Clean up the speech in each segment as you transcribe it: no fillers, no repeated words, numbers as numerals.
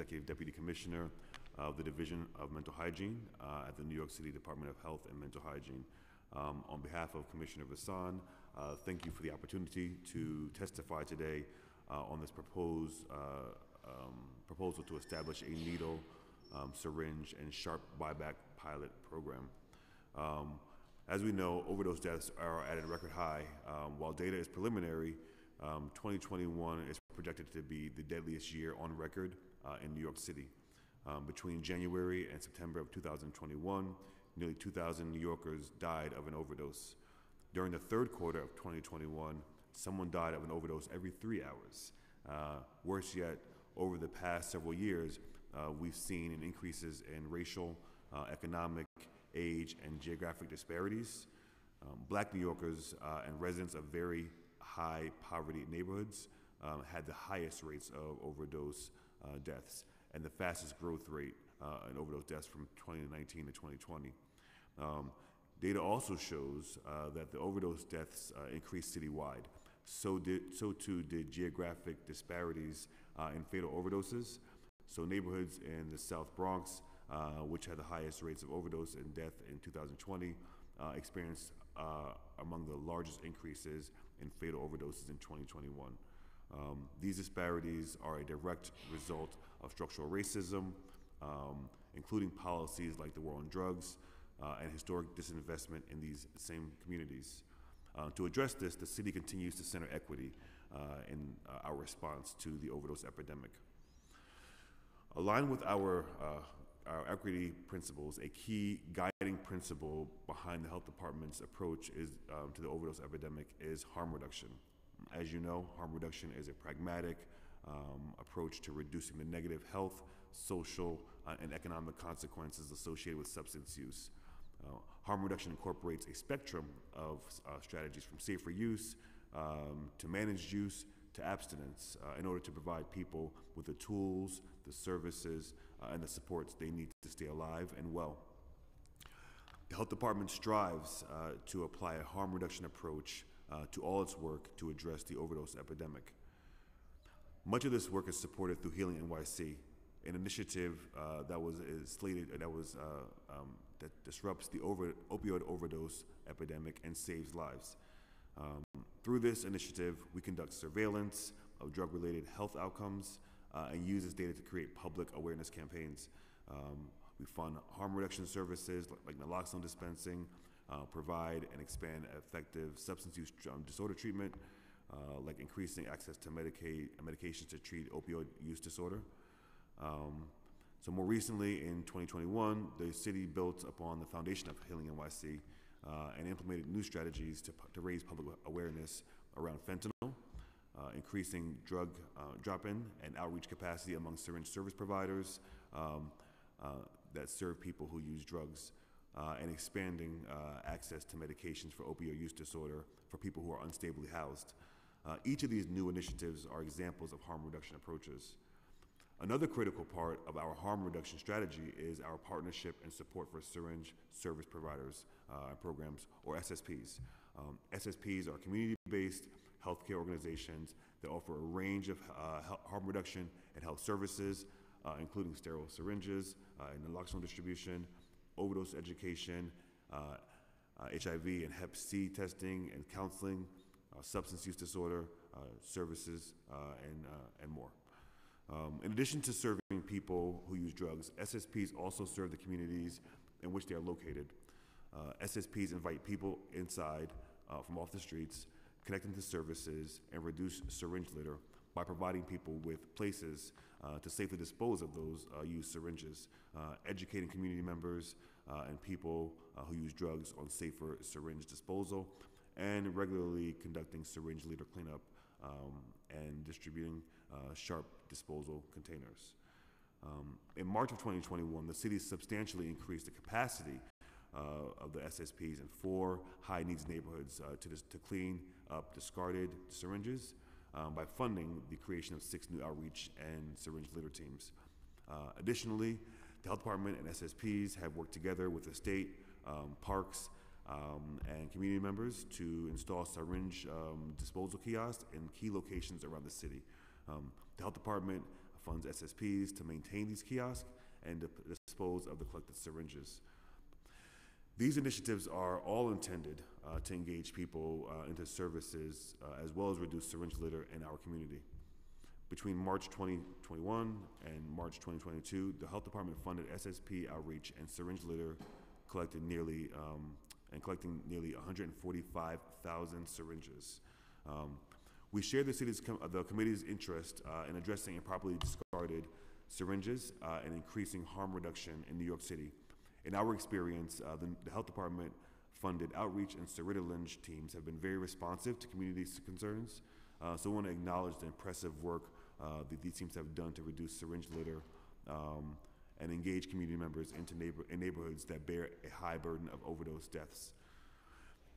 Executive Deputy Commissioner of the Division of Mental Hygiene at the New York City Department of Health and Mental Hygiene. On behalf of Commissioner Vassan, thank you for the opportunity to testify today on this proposal to establish a needle, syringe, and sharp buyback pilot program. As we know, overdose deaths are at a record high. While data is preliminary, 2021 is projected to be the deadliest year on record in New York City. Between January and September of 2021, nearly 2,000 New Yorkers died of an overdose. During the third quarter of 2021, someone died of an overdose every 3 hours. Worse yet, over the past several years, we've seen increases in racial, economic, age, and geographic disparities. Black New Yorkers and residents of very high poverty neighborhoods had the highest rates of overdose deaths and the fastest growth rate in overdose deaths from 2019 to 2020. Data also shows that the overdose deaths increased citywide. So too did geographic disparities in fatal overdoses. So neighborhoods in the South Bronx, which had the highest rates of overdose and death in 2020, experienced among the largest increases in fatal overdoses in 2021. These disparities are a direct result of structural racism, including policies like the war on drugs and historic disinvestment in these same communities. To address this, the city continues to center equity in our response to the overdose epidemic. Aligned with our equity principles, a key guiding principle behind the health department's approach to the overdose epidemic is harm reduction. As you know, harm reduction is a pragmatic approach to reducing the negative health, social, and economic consequences associated with substance use. Harm reduction incorporates a spectrum of strategies from safer use to managed use to abstinence in order to provide people with the tools, the services, and the supports they need to stay alive and well. The health department strives to apply a harm reduction approach to all its work to address the overdose epidemic. Much of this work is supported through Healing NYC, an initiative that disrupts the opioid overdose epidemic and saves lives. Through this initiative, we conduct surveillance of drug-related health outcomes and use this data to create public awareness campaigns. We fund harm reduction services like naloxone dispensing, provide and expand effective substance use disorder treatment, like increasing access to medications to treat opioid use disorder. So more recently, in 2021, the city built upon the foundation of Healing NYC and implemented new strategies to raise public awareness around fentanyl, increasing drug drop-in and outreach capacity among syringe service providers that serve people who use drugs, and expanding access to medications for opioid use disorder for people who are unstably housed. Each of these new initiatives are examples of harm reduction approaches. Another critical part of our harm reduction strategy is our partnership and support for syringe service providers programs, or SSPs. SSPs are community-based healthcare organizations that offer a range of harm reduction and health services, including sterile syringes and naloxone distribution, overdose education, HIV and Hep C testing and counseling, substance use disorder services, and more. In addition to serving people who use drugs, SSPs also serve the communities in which they are located. SSPs invite people inside from off the streets, connect them to services, and reduce syringe litter by providing people with places to safely dispose of those used syringes, educating community members and people who use drugs on safer syringe disposal, and regularly conducting syringe litter cleanup and distributing sharp disposal containers. In March of 2021, the city substantially increased the capacity of the SSPs in 4 high-needs neighborhoods to clean up discarded syringes by funding the creation of 6 new outreach and syringe litter teams. Additionally, the health department and SSPs have worked together with the state, parks, and community members to install syringe disposal kiosks in key locations around the city. The health department funds SSPs to maintain these kiosks and to dispose of the collected syringes. These initiatives are all intended to engage people into services as well as reduce syringe litter in our community. Between March 2021 and March 2022, the Health Department funded SSP outreach and syringe litter collecting nearly 145,000 syringes. We share the committee's interest in addressing improperly discarded syringes and increasing harm reduction in New York City. In our experience, the Health Department funded outreach and syringe teams have been very responsive to community concerns. So we want to acknowledge the impressive work that these teams have done to reduce syringe litter and engage community members in neighborhoods that bear a high burden of overdose deaths.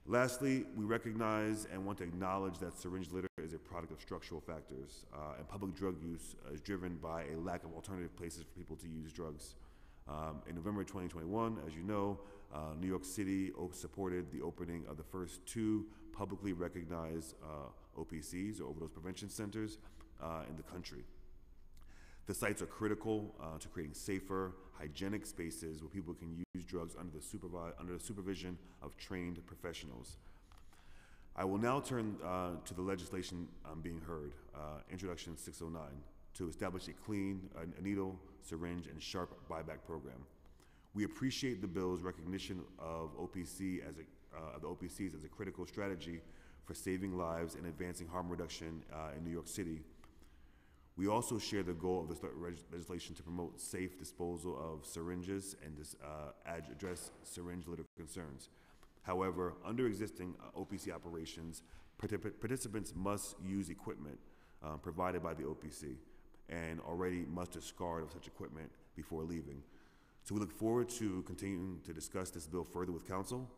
Lastly, we recognize and want to acknowledge that syringe litter is a product of structural factors, and public drug use is driven by a lack of alternative places for people to use drugs. In November 2021, as you know, New York City supported the opening of the first 2 publicly recognized OPCs, or overdose prevention centers, in the country. The sites are critical to creating safer, hygienic spaces where people can use drugs under the supervision of trained professionals. I will now turn to the legislation being heard, Introduction 609, to establish a clean needle, syringe, and sharp buyback program. We appreciate the bill's recognition of the OPCs as a critical strategy for saving lives and advancing harm reduction in New York City. We also share the goal of this legislation to promote safe disposal of syringes and address syringe litter concerns. However, under existing OPC operations, participants must use equipment provided by the OPC and already must discard of such equipment before leaving. So we look forward to continuing to discuss this bill further with Council.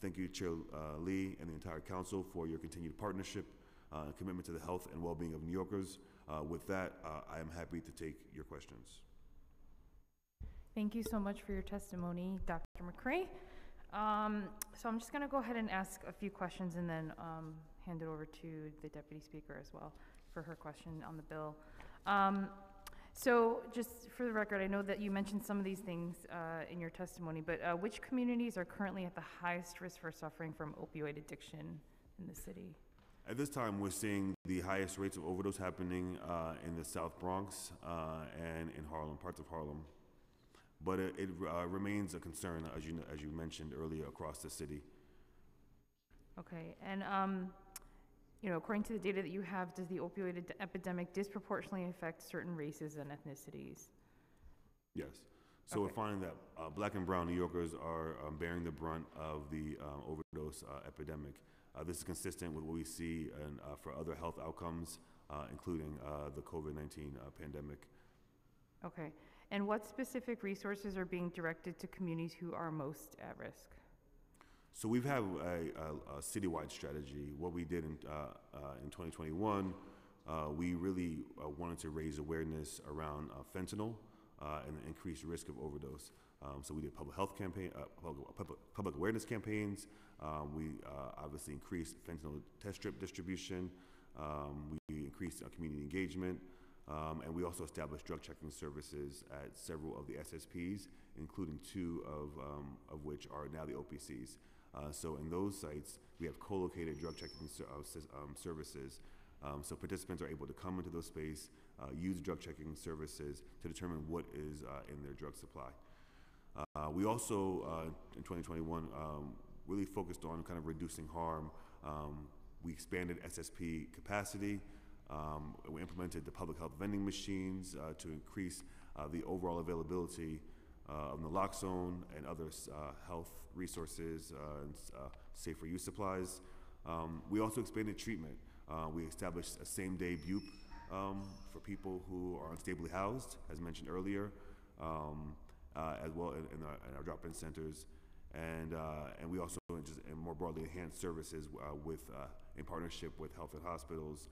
Thank you, Chair Lee, and the entire Council for your continued partnership and commitment to the health and well-being of New Yorkers. With that, I am happy to take your questions. Thank you so much for your testimony, Dr. McCray. So I'm just going to go ahead and ask a few questions and then hand it over to the Deputy Speaker as well for her question on the bill. So just for the record, I know that you mentioned some of these things in your testimony, but which communities are currently at the highest risk for suffering from opioid addiction in the city? At this time, we're seeing the highest rates of overdose happening in the South Bronx and in Harlem, parts of Harlem. But it remains a concern, as you mentioned earlier, across the city. Okay, and according to the data that you have, does the opioid epidemic disproportionately affect certain races and ethnicities? Yes. So we're finding that Black and brown New Yorkers are bearing the brunt of the overdose epidemic. This is consistent with what we see for other health outcomes, including the COVID-19 pandemic. Okay. And what specific resources are being directed to communities who are most at risk? So we've had a citywide strategy. What we did in 2021, we really wanted to raise awareness around fentanyl and the increased risk of overdose. So we did public health campaign, public awareness campaigns. We obviously increased fentanyl test strip distribution. We increased community engagement. And we also established drug checking services at several of the SSPs, including 2 of which are now the OPCs. So in those sites, we have co-located drug checking services. So participants are able to come into those space, use drug checking services to determine what is in their drug supply. We also, in 2021, really focused on kind of reducing harm. We expanded SSP capacity. We implemented the public health vending machines to increase the overall availability of naloxone and other health resources and safer use supplies. We also expanded treatment. We established a same-day BUP for people who are unstably housed, as mentioned earlier, as well in our drop-in centers. And we also just more broadly enhanced services in partnership with health and hospitals,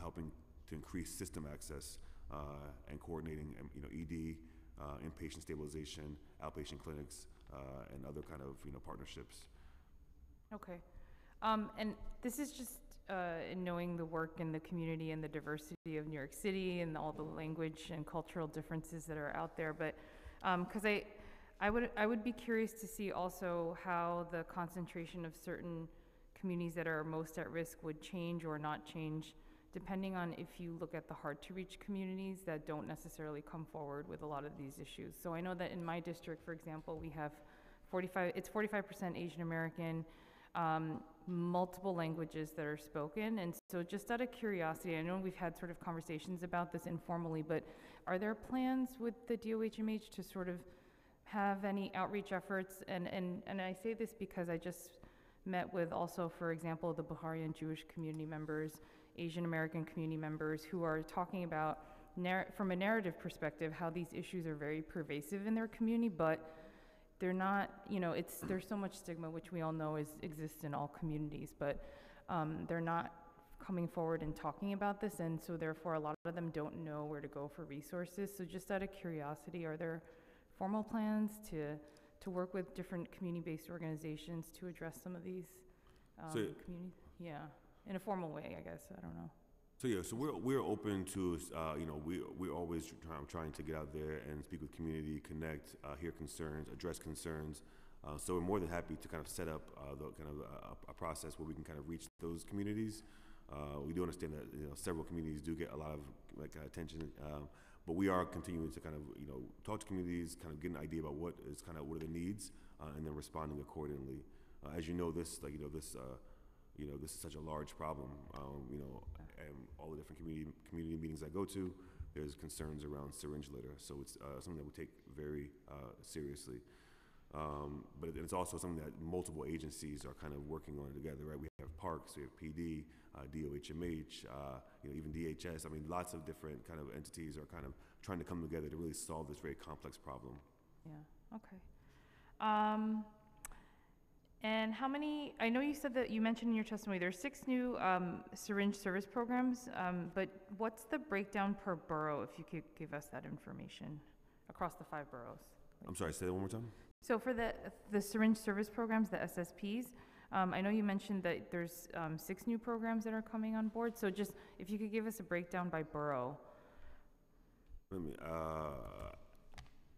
helping to increase system access and coordinating, ED, inpatient stabilization, outpatient clinics, and other kind of, partnerships. Okay. And this is just in knowing the work and the community and the diversity of New York City and all the language and cultural differences that are out there. But because I would be curious to see also how the concentration of certain communities that are most at risk would change or not change, depending on if you look at the hard-to-reach communities that don't necessarily come forward with a lot of these issues. So I know that in my district, for example, we have 45% Asian American, multiple languages that are spoken. And so just out of curiosity, I know we've had sort of conversations about this informally, but are there plans with the DOHMH to sort of have any outreach efforts? And I say this because I just met with also, for example, the Baharian Jewish community members, Asian American community members, who are talking about, from a narrative perspective, how these issues are very pervasive in their community, but they're not, there's so much stigma, which we all know exists in all communities, but they're not coming forward and talking about this, and so therefore a lot of them don't know where to go for resources. So just out of curiosity, are there formal plans to work with different community-based organizations to address some of these communities? Yeah, in a formal way, I guess, I don't know. So we're open to, we're always trying to get out there and speak with community, connect, hear concerns, address concerns. So we're more than happy to kind of set up a process where we can kind of reach those communities. We do understand that several communities do get a lot of attention, but we are continuing to kind of talk to communities, kind of get an idea about what are their needs, and then responding accordingly. As you know, this is such a large problem, and all the different community meetings I go to, there's concerns around syringe litter. So it's something that we take very seriously. But it's also something that multiple agencies are kind of working on together, right? We have parks, we have PD, DOHMH, even DHS. I mean, lots of different kind of entities are kind of trying to come together to really solve this very complex problem. Yeah, okay. And how many, I know you said that you mentioned in your testimony, there's 6 new syringe service programs, but what's the breakdown per borough, if you could give us that information across the 5 boroughs? I'm sorry, say that one more time? So for the syringe service programs, the SSPs, I know you mentioned that there's 6 new programs that are coming on board, so just if you could give us a breakdown by borough.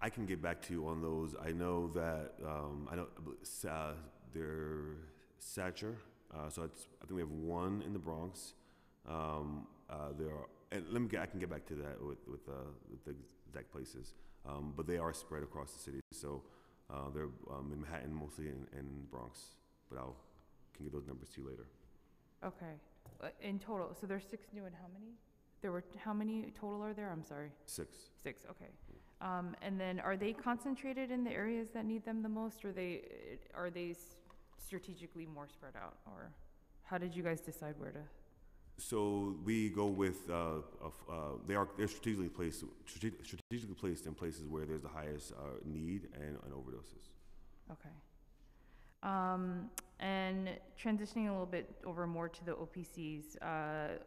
I can get back to you on those. I know that, they're Satcher, so I think we have 1 in the Bronx. There are, and I can get back to that with the exact places, but they are spread across the city. So they're in Manhattan mostly and Bronx, but can get those numbers to you later. Okay, in total, so there's 6 new and how many? How many total are there? I'm sorry. 6, okay. And then are they concentrated in the areas that need them the most, or are they strategically more spread out, or how did you guys decide where to? So we go with they're strategically placed in places where there's the highest need and overdoses. Okay. And transitioning a little bit over more to the OPCs,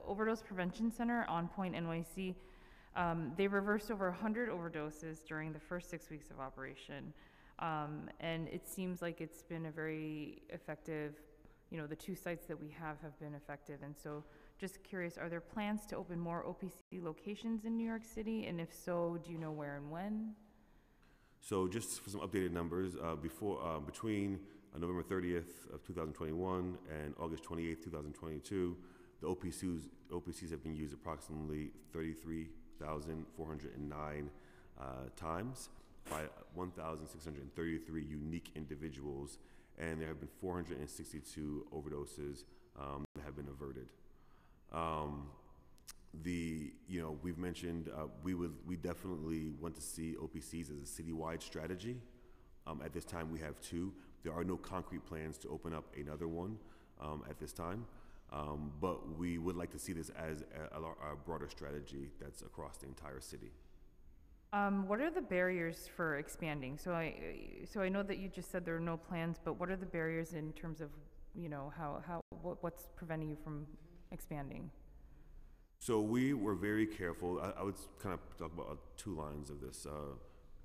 Overdose Prevention Center, On Point NYC, they reversed over 100 overdoses during the first 6 weeks of operation. And it seems like it's been a very effective, the 2 sites that we have been effective. And so just curious, are there plans to open more OPC locations in New York City? And if so, do you know where and when? So just for some updated numbers, between November 30th of 2021 and August 28th, 2022, the OPCs have been used approximately 33,409 times by 1,633 unique individuals, and there have been 462 overdoses that have been averted. We've mentioned we definitely want to see OPCs as a citywide strategy. At this time, we have 2. There are no concrete plans to open up another one at this time, but we would like to see this as a broader strategy that's across the entire city. What are the barriers for expanding? So I know that you just said there are no plans, but what are the barriers in terms of, what's preventing you from expanding? So we were very careful. I would kind of talk about 2 lines of this.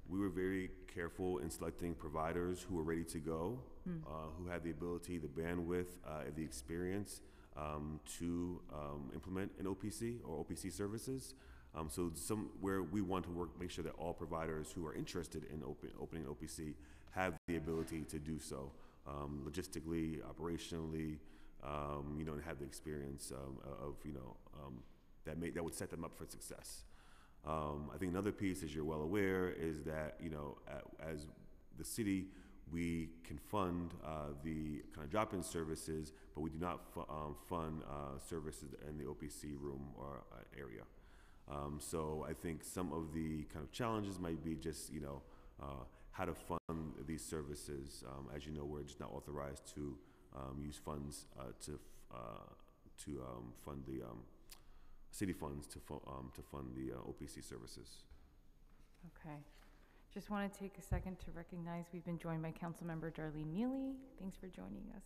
We were very careful in selecting providers who were ready to go, who had the ability, the bandwidth, the experience to implement an OPC or OPC services. So where we want to make sure that all providers who are interested in opening an OPC have the ability to do so, logistically, operationally, and have the experience of that would set them up for success. I think another piece, as you're well aware, is that as the city, we can fund the kind of drop-in services, but we do not fund services in the OPC room or area. So I think some of the kind of challenges might be just how to fund these services. As you know, we're just not authorized to use funds to fund the city funds to fund the OPC services. Okay. Just want to take a second to recognize we've been joined by Councilmember Darlene Neely. Thanks for joining us.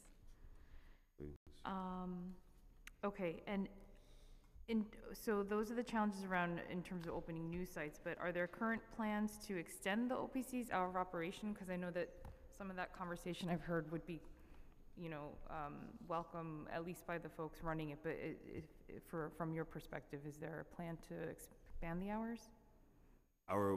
Please. Okay, and so those are the challenges around in terms of opening new sites, but are there current plans to extend the OPC's hour of operation? Because I know that some of that conversation I've heard would be, welcome, at least by the folks running it, but from your perspective, is there a plan to expand the hours?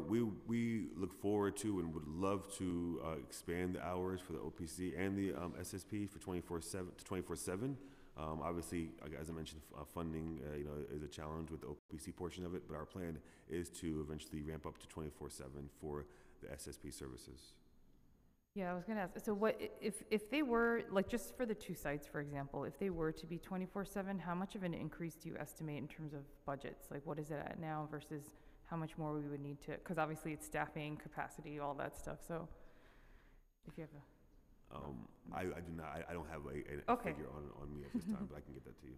We look forward to and would love to expand the hours for the OPC and the SSP for 24/7. Obviously, as I mentioned, funding is a challenge with the OPC portion of it, but our plan is to eventually ramp up to 24/7 for the SSP services. Yeah, I was going to ask. So, what if they were just for the two sites, for example, if they were to be 24/7, how much of an increase do you estimate in terms of budgets? Like, what is it at now versus how much more we would need to? Because obviously, it's staffing, capacity, all that stuff. So, if you have a I do not. I don't have a figure on me at this time, but I can get that to you.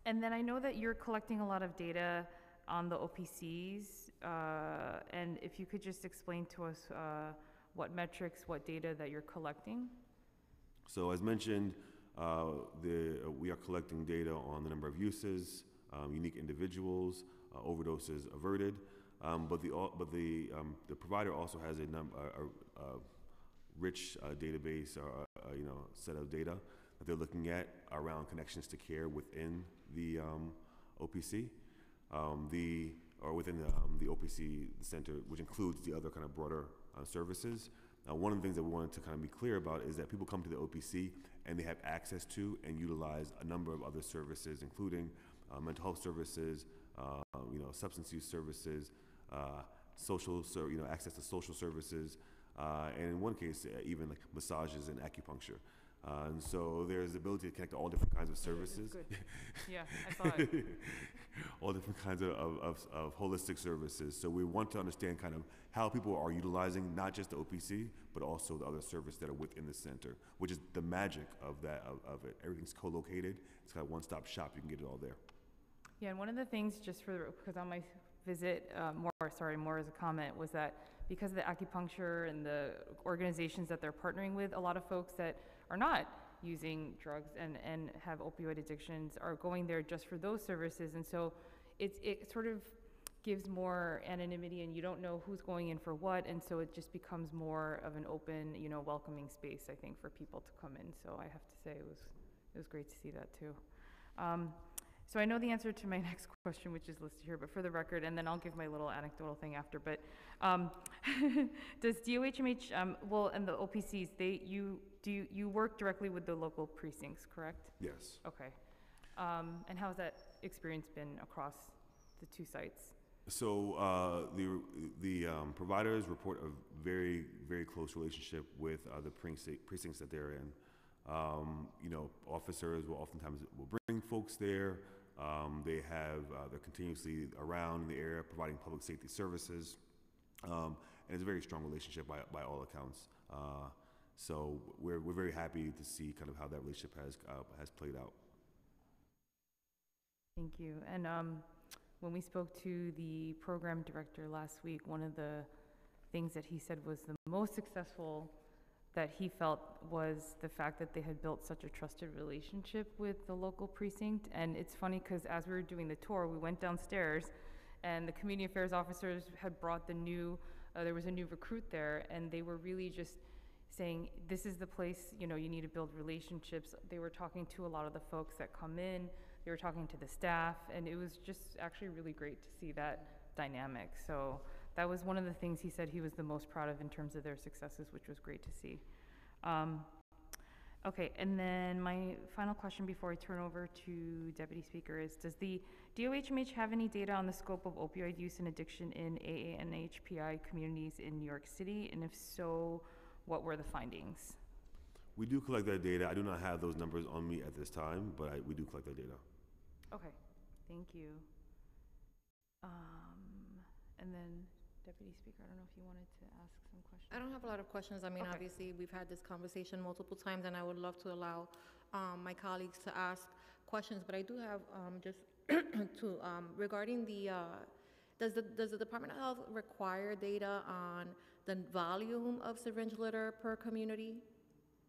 And then I know that you're collecting a lot of data on the OPCs, and if you could just explain to us what metrics, what data that you're collecting. So as mentioned, we are collecting data on the number of uses, unique individuals, overdoses averted, but the provider also has a rich database or set of data that they're looking at around connections to care within the OPC, within the OPC center, which includes the other kind of broader services. One of the things that we wanted to kind of be clear about is that people come to the OPC and they have access to and utilize a number of other services, including mental health services, substance use services, access to social services, and in one case, even like massages and acupuncture. And so there's the ability to connect to all different kinds of services. Good. Yeah, I saw it. All different kinds of holistic services. So we want to understand kind of how people are utilizing not just the OPC, but also the other services that are within the center, which is the magic of it. Everything's co-located. It's got a one-stop shop. You can get it all there. Yeah, and one of the things, because on my visit, more as a comment, was that because of the acupuncture and the organizations that they're partnering with, a lot of folks that are not using drugs and have opioid addictions are going there just for those services. And so it sort of gives more anonymity, and you don't know who's going in for what, and so it just becomes more of an open, welcoming space, I think, for people to come in. So I have to say it was great to see that too. So I know the answer to my next question, which is listed here, but for the record, and then I'll give my little anecdotal thing after, but does DOHMH, and the OPCs, you work directly with the local precincts, correct? Yes. Okay. And how has that experience been across the two sites? So the providers report a very, very close relationship with the precincts that they're in. Officers will oftentimes bring folks there. They're continuously around in the area providing public safety services, and it's a very strong relationship by all accounts. So we're very happy to see kind of how that relationship has played out. Thank you. And when we spoke to the program director last week, one of the things that he said was the most successful that he felt was the fact that they had built such a trusted relationship with the local precinct. And it's funny because as we were doing the tour, we went downstairs and the community affairs officers had brought there was a new recruit there, and they were really just saying this is the place, you need to build relationships. They were talking to a lot of the folks that come in, they were talking to the staff, and it was just actually really great to see that dynamic. So that was one of the things he said he was the most proud of in terms of their successes, which was great to see. Okay, and then my final question before I turn over to Deputy Speaker is, does the DOHMH have any data on the scope of opioid use and addiction in AA and HPI communities in New York City? And if so, what were the findings? We do collect that data. I do not have those numbers on me at this time, but we do collect that data. Okay, thank you. And then Deputy Speaker, I don't know if you wanted to ask some questions. I don't have a lot of questions. I mean, Okay. obviously, we've had this conversation multiple times, and I would love to allow my colleagues to ask questions, but I do have just to, regarding the, does the Department of Health require data on the volume of syringe litter per community?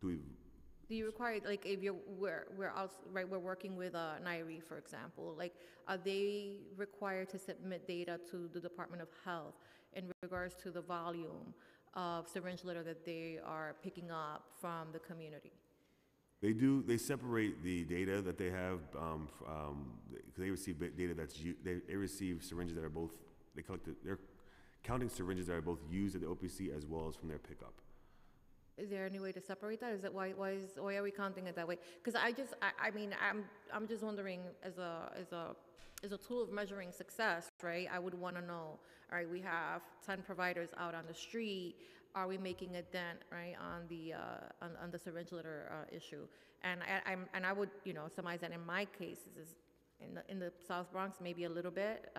Do you require, like, if we're out, right, we're working with NIRE, for example, like, are they required to submit data to the Department of Health in regards to the volume of syringe litter that they are picking up from the community? They do. They separate the data that they have because they receive data they receive syringes that are both. They're counting syringes that are both used at the OPC as well as from their pickup. Is there any way to separate that? Is that why are we counting it that way? Because I mean, I'm just wondering, as a tool of measuring success, right? I would want to know, all right, we have 10 providers out on the street. Are we making a dent, right, on the syringe litter issue? And I would, surmise that in my case, this is in the South Bronx, maybe a little bit,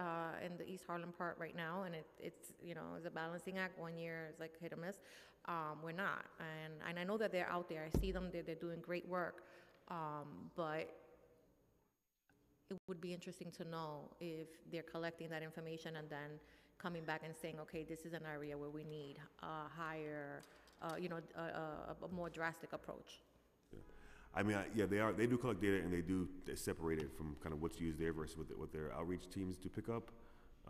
in the East Harlem part right now, and it's it's a balancing act. 1 year is like hit or miss. We're not, and I know that they're out there. I see them. They're doing great work, but it would be interesting to know if they're collecting that information and then coming back and saying, okay, this is an area where we need a higher, a more drastic approach. Yeah. I mean, they do collect data and they separate it from kind of what's used there versus what their outreach teams to pick up.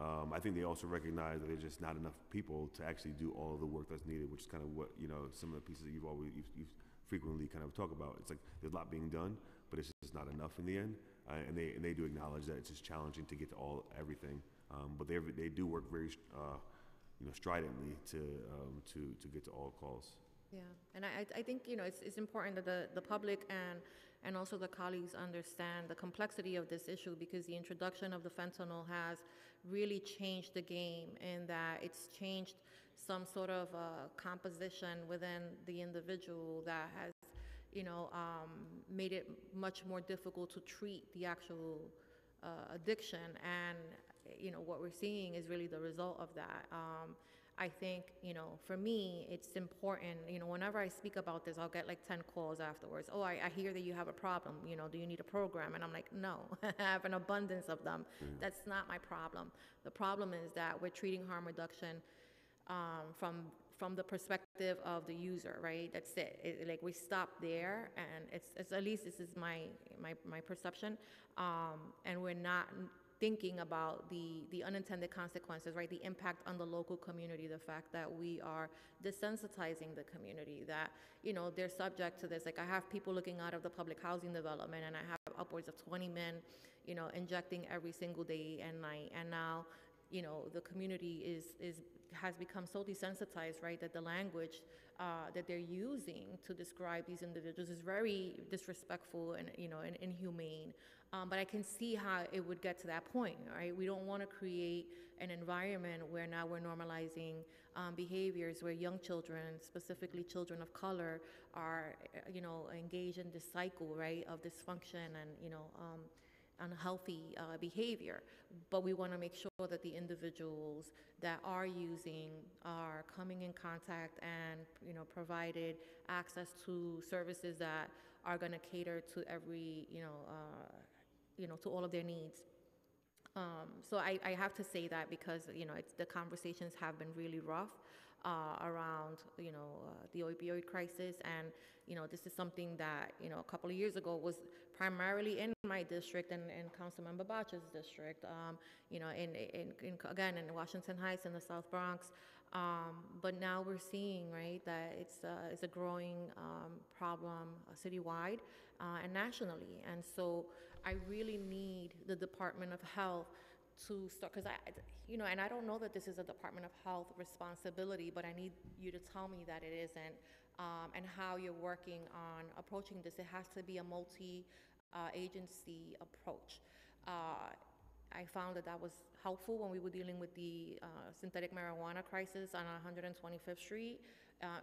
I think they also recognize that there's just not enough people to actually do all of the work that's needed, which is kind of what, some of the pieces that you've frequently kind of talk about. It's like there's a lot being done, but it's just not enough in the end. And they do acknowledge that it's just challenging to get to everything. But they do work very, stridently to get to all calls. Yeah, and I think it's important that the public and also the colleagues understand the complexity of this issue, because the introduction of the fentanyl has really changed the game in that it's changed some sort of composition within the individual that has made it much more difficult to treat the actual addiction. And what we're seeing is really the result of that. I think, for me, it's important, whenever I speak about this, I'll get like 10 calls afterwards. Oh, I hear that you have a problem, do you need a program? And I'm like, no, I have an abundance of them. That's not my problem. The problem is that we're treating harm reduction from the perspective of the user, right? That's it. Like, we stop there, and it's at least this is my perception, and we're not thinking about the unintended consequences, right? The impact on the local community, the fact that we are desensitizing the community, that, they're subject to this. Like, I have people looking out of the public housing development, and I have upwards of 20 men, injecting every single day and night. And now, the community has become so desensitized, right, that the language that they're using to describe these individuals is very disrespectful and, and inhumane. But I can see how it would get to that point, right? We don't want to create an environment where now we're normalizing behaviors where young children, specifically children of color, are, engaged in this cycle, right, of dysfunction and, unhealthy behavior. But we want to make sure that the individuals that are using are coming in contact and, provided access to services that are going to cater to every, to all of their needs. So I have to say that because, the conversations have been really rough around, the opioid crisis. And, this is something that, a couple of years ago was primarily in my district and Councilmember Botch's district, you know, again, in Washington Heights in the South Bronx. But now we're seeing, right, that it's a growing problem citywide and nationally. And so I really need the Department of Health to start, because you know, and I don't know that this is a Department of Health responsibility, but I need you to tell me that it isn't, and how you're working on approaching this. It has to be a multi-agency approach. I found that was helpful when we were dealing with the synthetic marijuana crisis on 125th Street.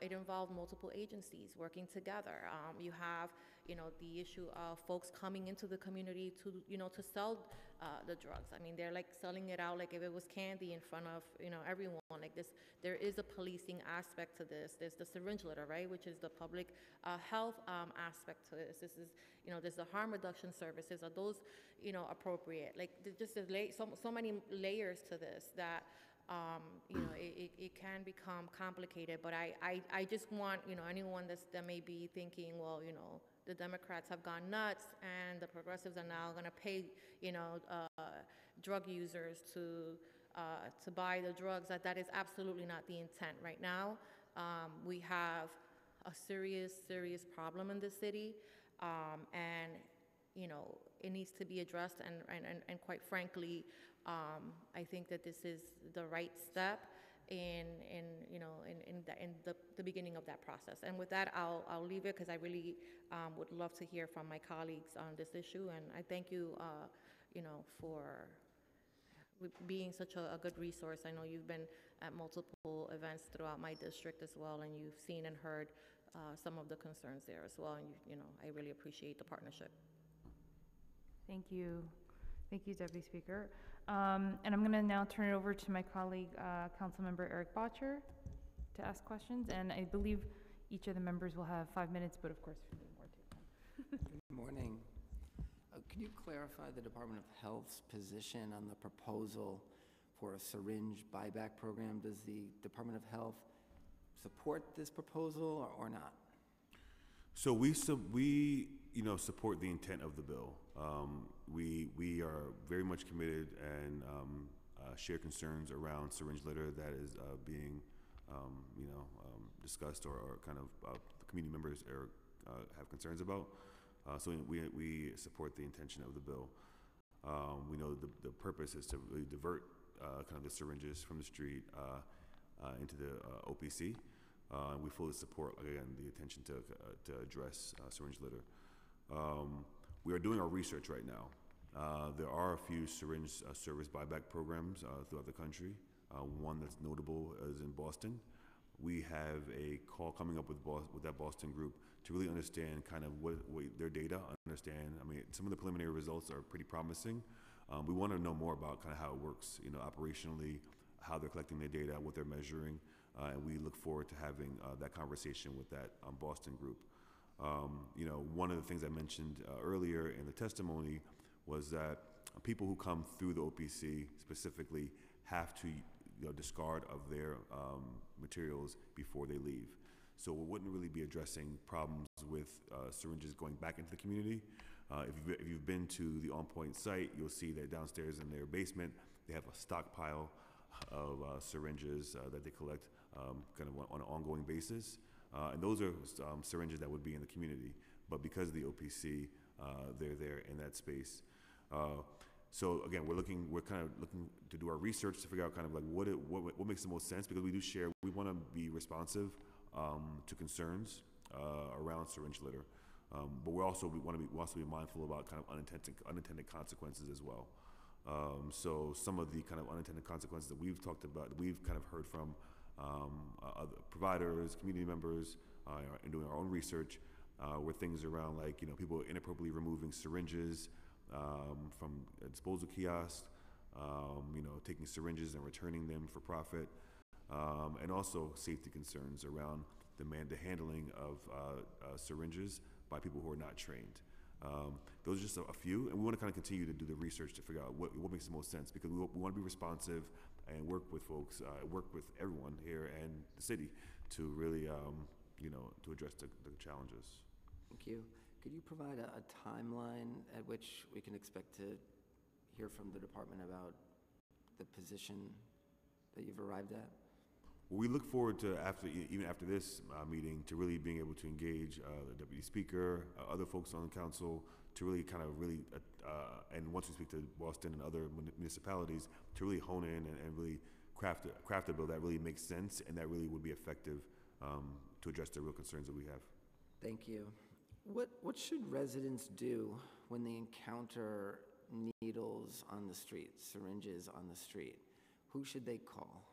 It involved multiple agencies working together. You have, you know, the issue of folks coming into the community to, you know, to sell the drugs. I mean, they're like selling it out like if it was candy in front of, you know, everyone. Like this, there is a policing aspect to this. There's the syringe litter, right, which is the public health aspect to this. This is, you know, there's the harm reduction services. Are those, you know, appropriate? Like just so many layers to this that, you know, it can become complicated. But I just want, you know, anyone that may be thinking, well, you know, the Democrats have gone nuts and the progressives are now going to pay, you know, drug users to buy the drugs. That is absolutely not the intent right now. We have a serious problem in this city, and, you know, it needs to be addressed. And quite frankly, I think that this is the right step in the beginning of that process. And with that, I'll leave it, because I really would love to hear from my colleagues on this issue. And I thank you, you know, for being such a good resource. I know you've been at multiple events throughout my district as well, and you've seen and heard some of the concerns there as well. And you know, I really appreciate the partnership. Thank you. Thank you, Deputy Speaker. And I'm going to now turn it over to my colleague, Councilmember Eric Bottcher, to ask questions. And I believe each of the members will have 5 minutes, but of course, if you need more time. Good morning. Could you clarify the Department of Health's position on the proposal for a syringe buyback program? Does the Department of Health support this proposal or not? So we you know, support the intent of the bill. We are very much committed and share concerns around syringe litter that is being you know, discussed or kind of the community members have concerns about. So we support the intention of the bill. We know the purpose is to really divert kind of the syringes from the street into the OPC. And we fully support, again, the intention to address syringe litter. We are doing our research right now. There are a few syringe service buyback programs throughout the country. One that's notable is in Boston. We have a call coming up with that Boston group to really understand kind of what their data, understand. I mean, some of the preliminary results are pretty promising. We want to know more about kind of how it works, you know, operationally, how they're collecting their data, what they're measuring, and we look forward to having that conversation with that Boston group. You know, one of the things I mentioned earlier in the testimony was that people who come through the OPC specifically have to, you know, discard of their materials before they leave. So we wouldn't really be addressing problems with syringes going back into the community. If you've been to the On Point site, you'll see that downstairs in their basement, they have a stockpile of syringes that they collect kind of on an ongoing basis. And those are syringes that would be in the community. But because of the OPC, they're there in that space. So again, we're kind of looking to do our research to figure out kind of like what makes the most sense, because we want to be responsive to concerns around syringe litter. But we also want to be mindful about kind of unintended consequences as well. So some of the kind of unintended consequences that we've talked about, that we've kind of heard from other providers, community members, and doing our own research, were things around like, you know, people inappropriately removing syringes from a disposal kiosk, you know, taking syringes and returning them for profit, and also safety concerns around the handling of syringes by people who are not trained. Those are just a few, and we want to kind of continue to do the research to figure out what makes the most sense, because we want to be responsive and work with folks, work with everyone here and the city to really, you know, to address the challenges. Thank you. Could you provide a timeline at which we can expect to hear from the department about the position that you've arrived at? Well, we look forward to, even after this meeting, to really being able to engage the deputy speaker, other folks on the council, to really and once we speak to Boston and other municipalities, to really hone in and really craft a bill that really makes sense and that really would be effective to address the real concerns that we have. Thank you. What should residents do when they encounter needles on the street, syringes on the street? Who should they call?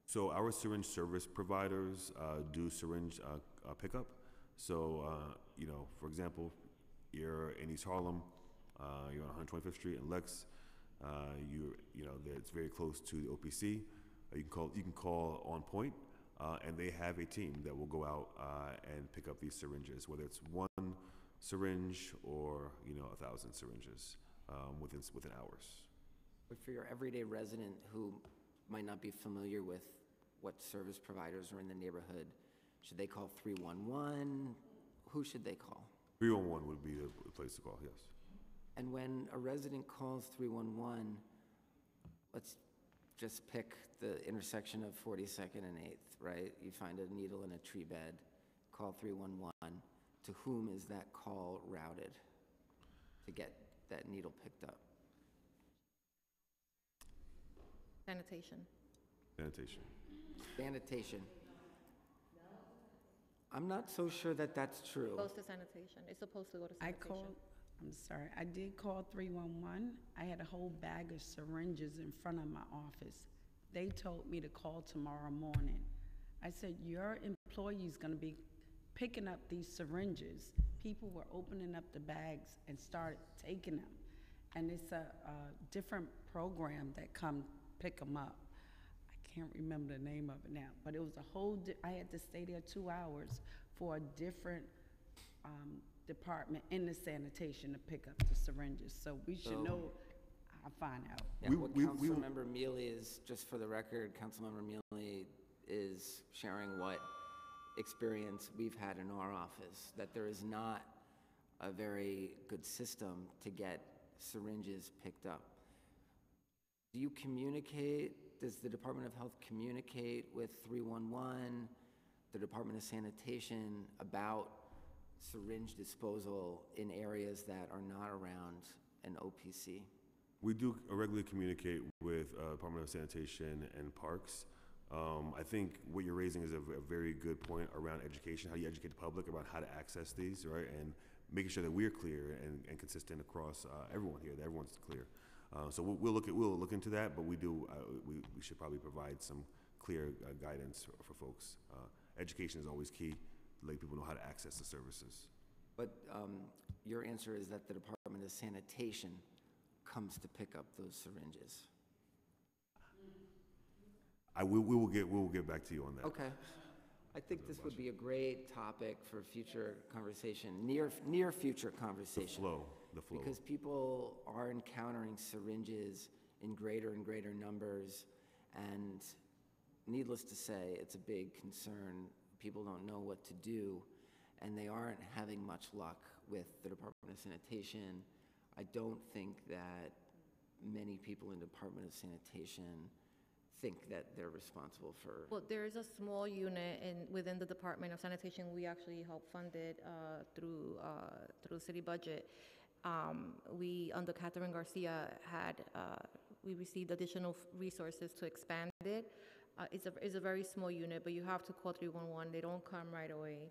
So our syringe service providers do syringe pickup. So, for example, you're in East Harlem, you're on 125th Street in Lex, it's very close to the OPC. You can call On Point, and they have a team that will go out and pick up these syringes, whether it's one syringe or 1,000 syringes within hours. But for your everyday resident who might not be familiar with what service providers are in the neighborhood, should they call 311? Who should they call? 311 would be the place to call, yes. And when a resident calls 311, let's just pick the intersection of 42nd and 8th, right? You find a needle in a tree bed, call 311. To whom is that call routed to get that needle picked up? Sanitation. Sanitation. Sanitation. I'm not so sure that that's true. Goes to sanitation. It's supposed to go to sanitation. I did call 311. I had a whole bag of syringes in front of my office. They told me to call tomorrow morning. I said, your employee's gonna be picking up these syringes. People were opening up the bags and started taking them. And it's a different program that come pick them up. I can't remember the name of it now, but it was a whole, I had to stay there 2 hours for a different department in the sanitation to pick up the syringes. So we should know, I'll find out. Yeah, what Councilmember Mealy is, just for the record, Councilmember Mealy is sharing what experience we've had in our office, that there is not a very good system to get syringes picked up. Do you communicate, does the Department of Health communicate with 311, the Department of Sanitation, about syringe disposal in areas that are not around an OPC? We do regularly communicate with Department of Sanitation and Parks. I think what you're raising is a very good point around education, how you educate the public about how to access these, right? And making sure that we're clear and consistent across everyone here, that everyone's clear. So we'll look into that, but we should probably provide some clear guidance for folks. Education is always key, letting people know how to access the services. But your answer is that the Department of Sanitation comes to pick up those syringes. We will get back to you on that. Okay. I think this would be a great topic for future conversation, near future conversation. The flow. Because people are encountering syringes in greater and greater numbers, and needless to say, it's a big concern. People don't know what to do, and they aren't having much luck with the Department of Sanitation. I don't think that many people in the Department of Sanitation think that they're responsible for. Well, there is a small unit within the Department of Sanitation. We actually help fund it through city budget. We, under Catherine Garcia, we received additional resources to expand it. It's a very small unit, but you have to call 311. They don't come right away.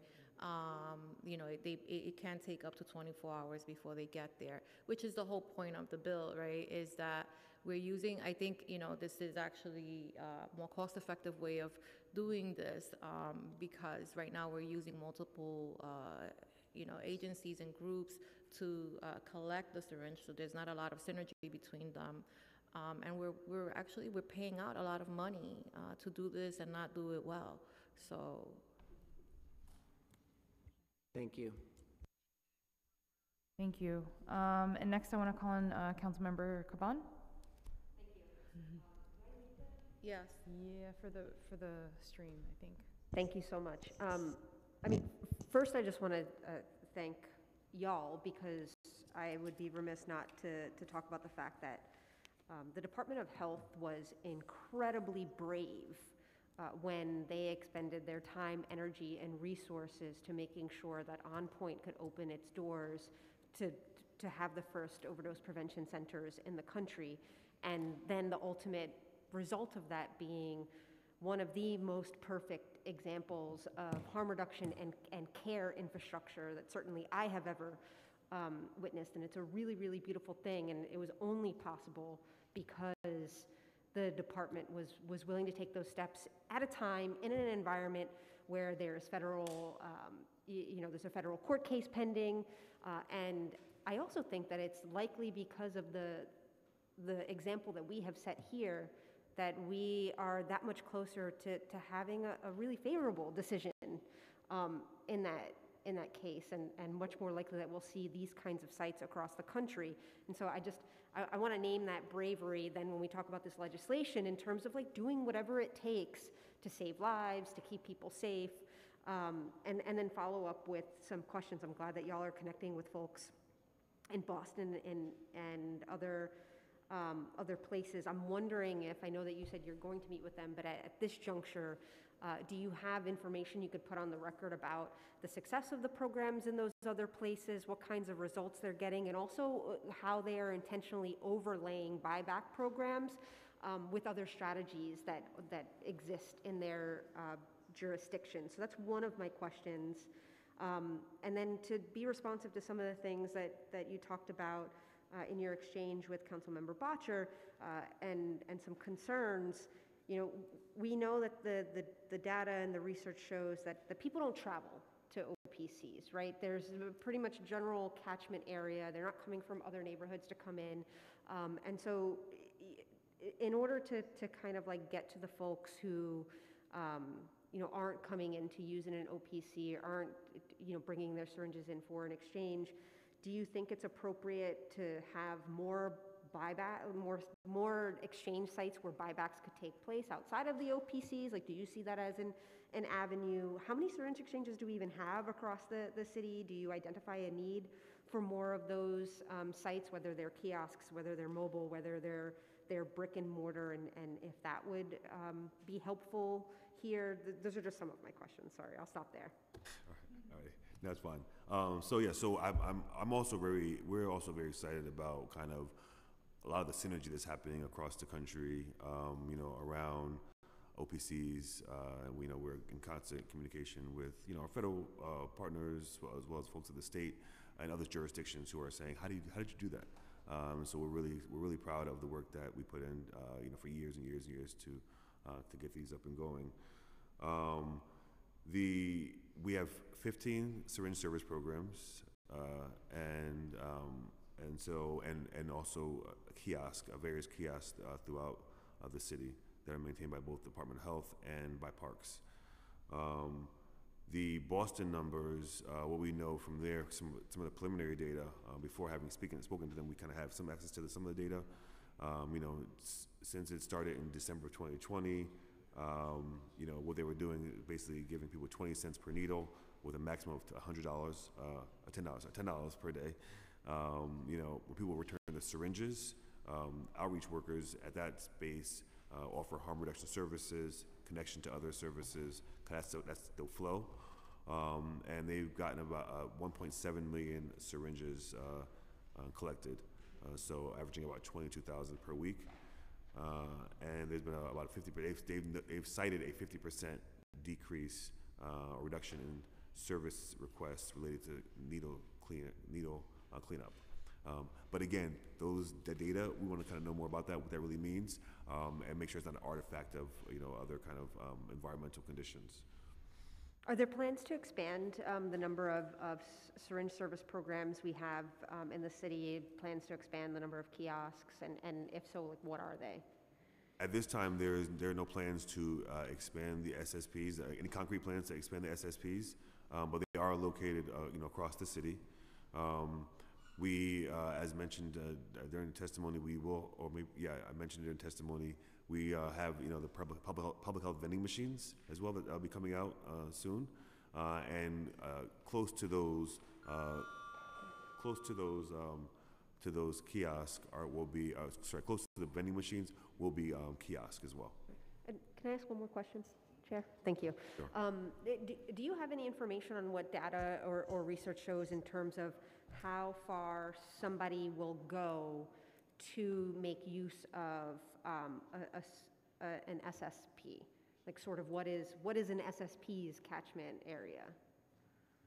It can take up to 24 hours before they get there, which is the whole point of the bill, right? Is that we're using, I think, this is actually a more cost-effective way of doing this because right now we're using multiple, agencies and groups to collect the syringe, so there's not a lot of synergy between them. And we're paying out a lot of money to do this and not do it well. So. Thank you. Thank you. And next I want to call on Councilmember Caban. Yes. Yeah, for the stream, I think. Thank you so much. First I just want to thank y'all, because I would be remiss not to talk about the fact that the Department of Health was incredibly brave when they expended their time, energy, and resources to making sure that On Point could open its doors to have the first overdose prevention centers in the country, and then the ultimate result of that being one of the most perfect examples of harm reduction and care infrastructure that certainly I have ever witnessed. And it's a really, really beautiful thing, and it was only possible because the department was willing to take those steps at a time in an environment where there's federal, there's a federal court case pending, and I also think that it's likely because of the example that we have set here that we are that much closer to having a really favorable decision in that case, and much more likely that we'll see these kinds of sites across the country. And so I want to name that bravery then when we talk about this legislation in terms of like doing whatever it takes to save lives, to keep people safe, and then follow up with some questions. I'm glad that y'all are connecting with folks in Boston and other places. I'm wondering if, I know that you said you're going to meet with them, but at this juncture, do you have information you could put on the record about the success of the programs in those other places, what kinds of results they're getting, and also how they are intentionally overlaying buyback programs with other strategies that exist in their jurisdiction? So that's one of my questions. And then to be responsive to some of the things that you talked about in your exchange with Councilmember Bottcher and some concerns, we know that the data and the research shows that the people don't travel to OPCs, right? There's a pretty much general catchment area. They're not coming from other neighborhoods to come in. And so in order to kind of like get to the folks who, aren't coming in to use in an OPC, aren't, bringing their syringes in for an exchange, do you think it's appropriate to have more buyback, more exchange sites where buybacks could take place outside of the OPCs? Like, do you see that as an avenue? How many syringe exchanges do we even have across the city? Do you identify a need for more of those sites, whether they're kiosks, whether they're mobile, whether they're brick and mortar, and if that would be helpful here? Those are just some of my questions. Sorry, I'll stop there. All right. That's fine. So we're also very excited about kind of a lot of the synergy that's happening across the country, around OPCs. And we're in constant communication with, our federal partners as well as folks at the state and other jurisdictions who are saying, how did you do that? So we're really proud of the work that we put in, for years and years and years to get these up and going. We have 15 syringe service programs, and also a kiosk, various kiosks throughout the city that are maintained by both Department of Health and by Parks. The Boston numbers, what we know from there, some of the preliminary data, before having spoken to them, we kind of have some access to some of the data. Since it started in December of 2020, what they were doing is basically giving people 20 cents per needle with a maximum of $100, $10 per day. When people return the syringes, outreach workers at that space offer harm reduction services, connection to other services. That's the flow. And they've gotten about 1.7 million syringes collected, so averaging about 22,000 per week. And there's been about 50%. They've cited a 50% decrease or reduction in service requests related to needle cleanup. But again, the data, we want to kind of know more about that, what that really means, and make sure it's not an artifact of other kind of environmental conditions. Are there plans to expand the number of syringe service programs we have in the city? Plans to expand the number of kiosks, and if so, like, what are they? At this time, there are no plans to expand the SSPs, any concrete plans to expand the SSPs, but they are located across the city. We, as mentioned during the testimony, I mentioned during testimony, we have the public health vending machines as well that will be coming out soon, and close to those close to those kiosks will be, close to the vending machines will be kiosks as well. And can I ask one more question, Chair? Thank you. Sure. Do you have any information on what data or research shows in terms of how far somebody will go to make use of an SSP? Like, sort of what is an SSP's catchment area?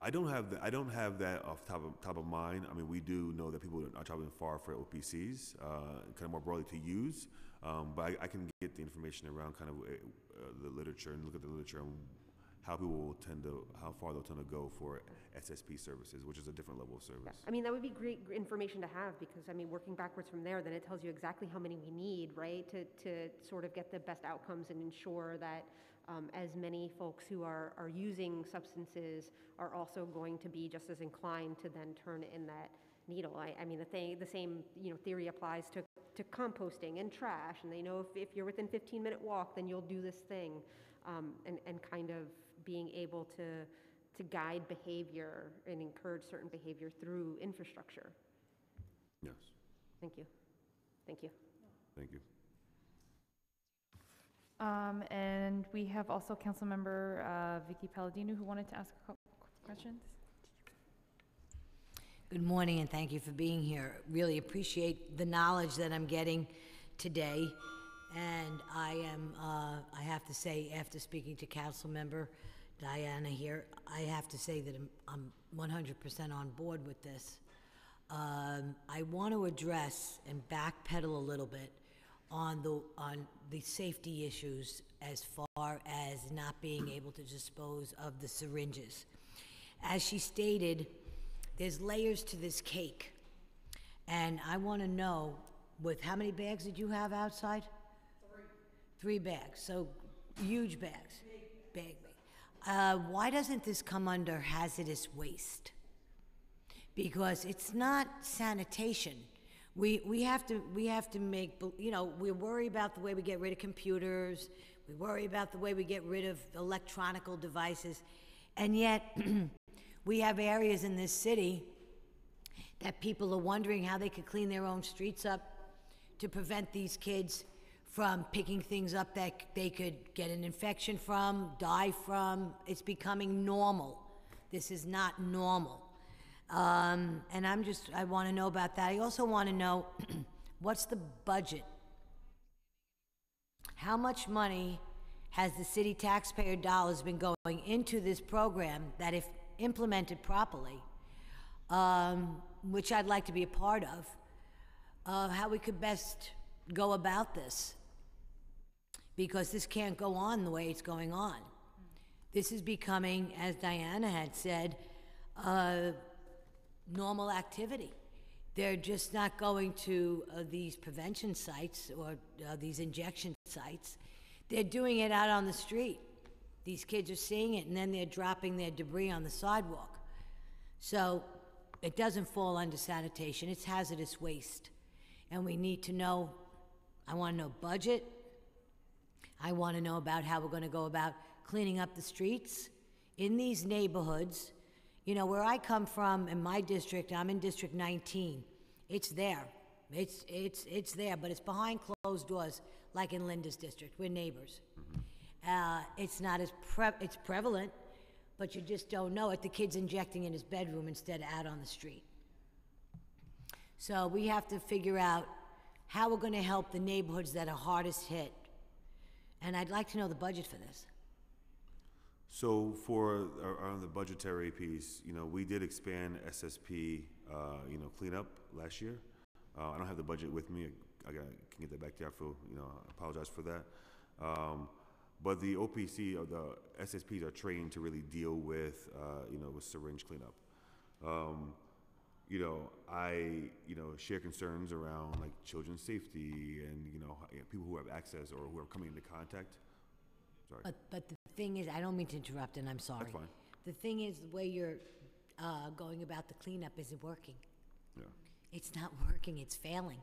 I don't have that off top of mind. I mean, we do know that people are traveling far for OPCs, kind of more broadly to use. But I can get the information around kind of the literature and look at the literature and how far they'll tend to go for SSP services, which is a different level of service. Yeah. I mean, that would be great information to have, because, I mean, working backwards from there, then it tells you exactly how many we need, right, to sort of get the best outcomes and ensure that as many folks who are using substances are also going to be just as inclined to then turn in that needle. I mean, the same theory applies to composting and trash, and they know if you're within 15-minute walk, then you'll do this thing, and kind of being able to guide behavior and encourage certain behavior through infrastructure. Yes. Thank you. Thank you. Thank you. And we have also Councilmember Vicky Palladino, who wanted to ask a couple questions. Good morning, and thank you for being here. Really appreciate the knowledge that I'm getting today. And I have to say, after speaking to Councilmember Diana here, I have to say that I'm 100% on board with this. I want to address and backpedal a little bit on the safety issues as far as not being able to dispose of the syringes. As she stated, there's layers to this cake. And I want to know, with how many bags did you have outside? 3 bags, so huge bags. Big. Why doesn't this come under hazardous waste? Because it's not sanitation. We have to make, we worry about the way we get rid of computers, we worry about the way we get rid of electronical devices, and yet we have areas in this city that people are wondering how they could clean their own streets up to prevent these kids from picking things up that they could get an infection from, die from. It's becoming normal. This is not normal. And I want to know about that. I also want to know, what's the budget? How much money has the city taxpayer dollars been going into this program that, if implemented properly, which I'd like to be a part of, how we could best go about this? Because this can't go on the way it's going on. This is becoming, as Diana had said, normal activity. They're just not going to these prevention sites or these injection sites. They're doing it out on the street. These kids are seeing it, and then they're dropping their debris on the sidewalk. So it doesn't fall under sanitation. It's hazardous waste. And we need to know, I want to know budget. I want to know about how we're going to go about cleaning up the streets in these neighborhoods. You know, where I come from in my district, I'm in District 19. It's there. It's there, but it's behind closed doors, like in Linda's district. We're neighbors. It's not as it's prevalent, but you just don't know it. The kid's injecting in his bedroom instead of out on the street. So we have to figure out how we're going to help the neighborhoods that are hardest hit. And I'd like to know the budget for this. So for on the budgetary piece, we did expand SSP, cleanup last year. I don't have the budget with me. I can get that back to you. I apologize for that. But the OPC or the SSPs are trained to really deal with, with syringe cleanup. I share concerns around like children's safety and people who have access or who are coming into contact. Sorry. But the thing is, I don't mean to interrupt, and I'm sorry. That's fine. The thing is, the way you're going about the cleanup isn't working. Yeah. It's not working. It's failing.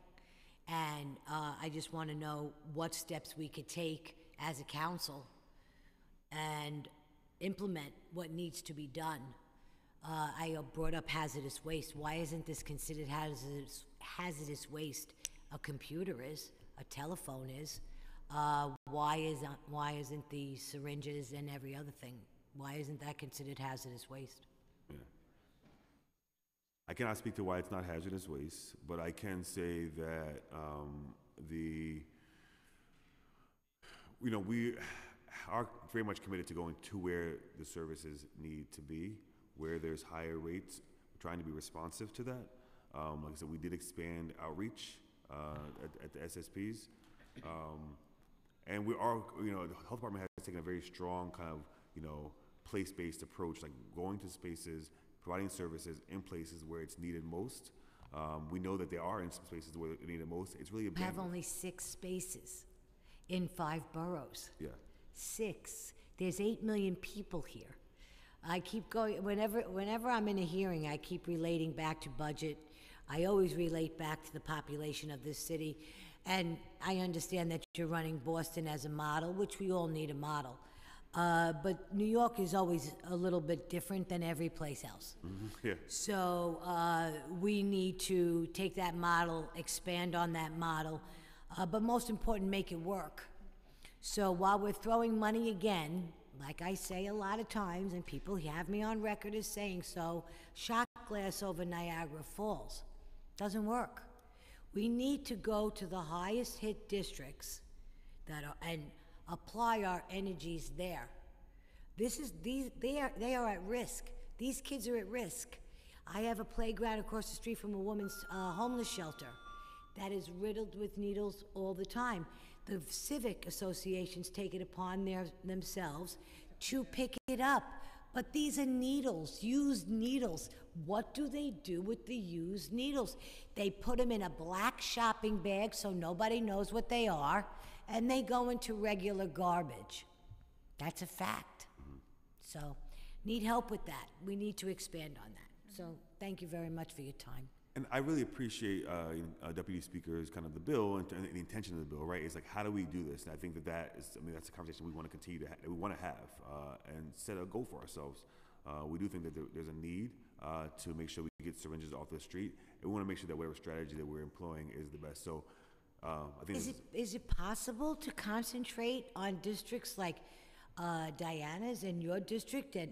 And I just want to know what steps we could take as a council and implement what needs to be done. I brought up hazardous waste. Why isn't this considered hazardous waste? A computer is, a telephone is. Why isn't the syringes and every other thing? Why isn't that considered hazardous waste? Yeah. I cannot speak to why it's not hazardous waste, but I can say that we are very much committed to going to where the services need to be, where there's higher rates. We're trying to be responsive to that. Like I said, we did expand outreach at the SSPs. And we are, the health department has taken a very strong kind of, place-based approach, like going to spaces, providing services in places where it's needed most. We know that there are in some spaces where it's needed most. It's really a We have only 6 spaces in 5 boroughs. Yeah. 6. There's 8 million people here. I keep going, whenever I'm in a hearing, I keep relating back to budget. I always relate back to the population of this city. And I understand that you're running Boston as a model, which we all need a model. But New York is always a little bit different than every place else. Yeah. So we need to take that model, expand on that model, but most important, make it work. So while we're throwing money again, like I say a lot of times, and people have me on record as saying so, shot glass over Niagara Falls doesn't work. We need to go to the highest hit districts and apply our energies there. They are at risk. These kids are at risk. I have a playground across the street from a woman's homeless shelter that is riddled with needles all the time. The civic associations take it upon themselves to pick it up. But these are needles, used needles. What do they do with the used needles? They put them in a black shopping bag so nobody knows what they are, and they go into regular garbage. That's a fact. So, need help with that. We need to expand on that. So, thank you very much for your time. And I really appreciate Deputy Speaker's kind of the bill and the intention of the bill, right? It's like, how do we do this? And I think that's a conversation we want to continue to have, and set a goal for ourselves. We do think that there's a need to make sure we get syringes off the street, and we want to make sure that whatever strategy that we're employing is the best. So I think Is it possible to concentrate on districts like Diana's and your district and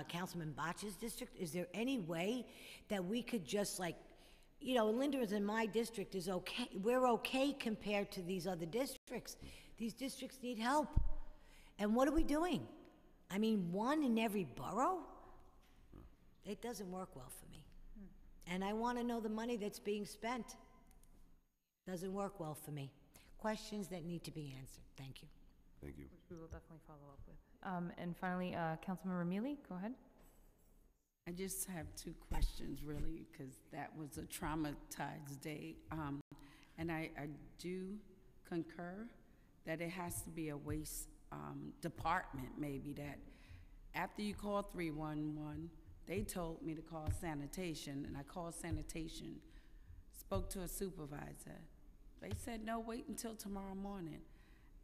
Councilman Botch's district? Is there any way that we could just Linda's in my district is okay. We're okay compared to these other districts. These districts need help. And what are we doing? I mean, 1 in every borough? It doesn't work well for me. And I want to know the money that's being spent. Doesn't work well for me. Questions that need to be answered. Thank you. Thank you. Which we will definitely follow up with. And finally, Councilmember Mealy, go ahead. I just have 2 questions, really, because that was a traumatized day. And I do concur that it has to be a waste department, maybe, that after you call 311, they told me to call sanitation, and I called sanitation, spoke to a supervisor. They said, no, wait until tomorrow morning.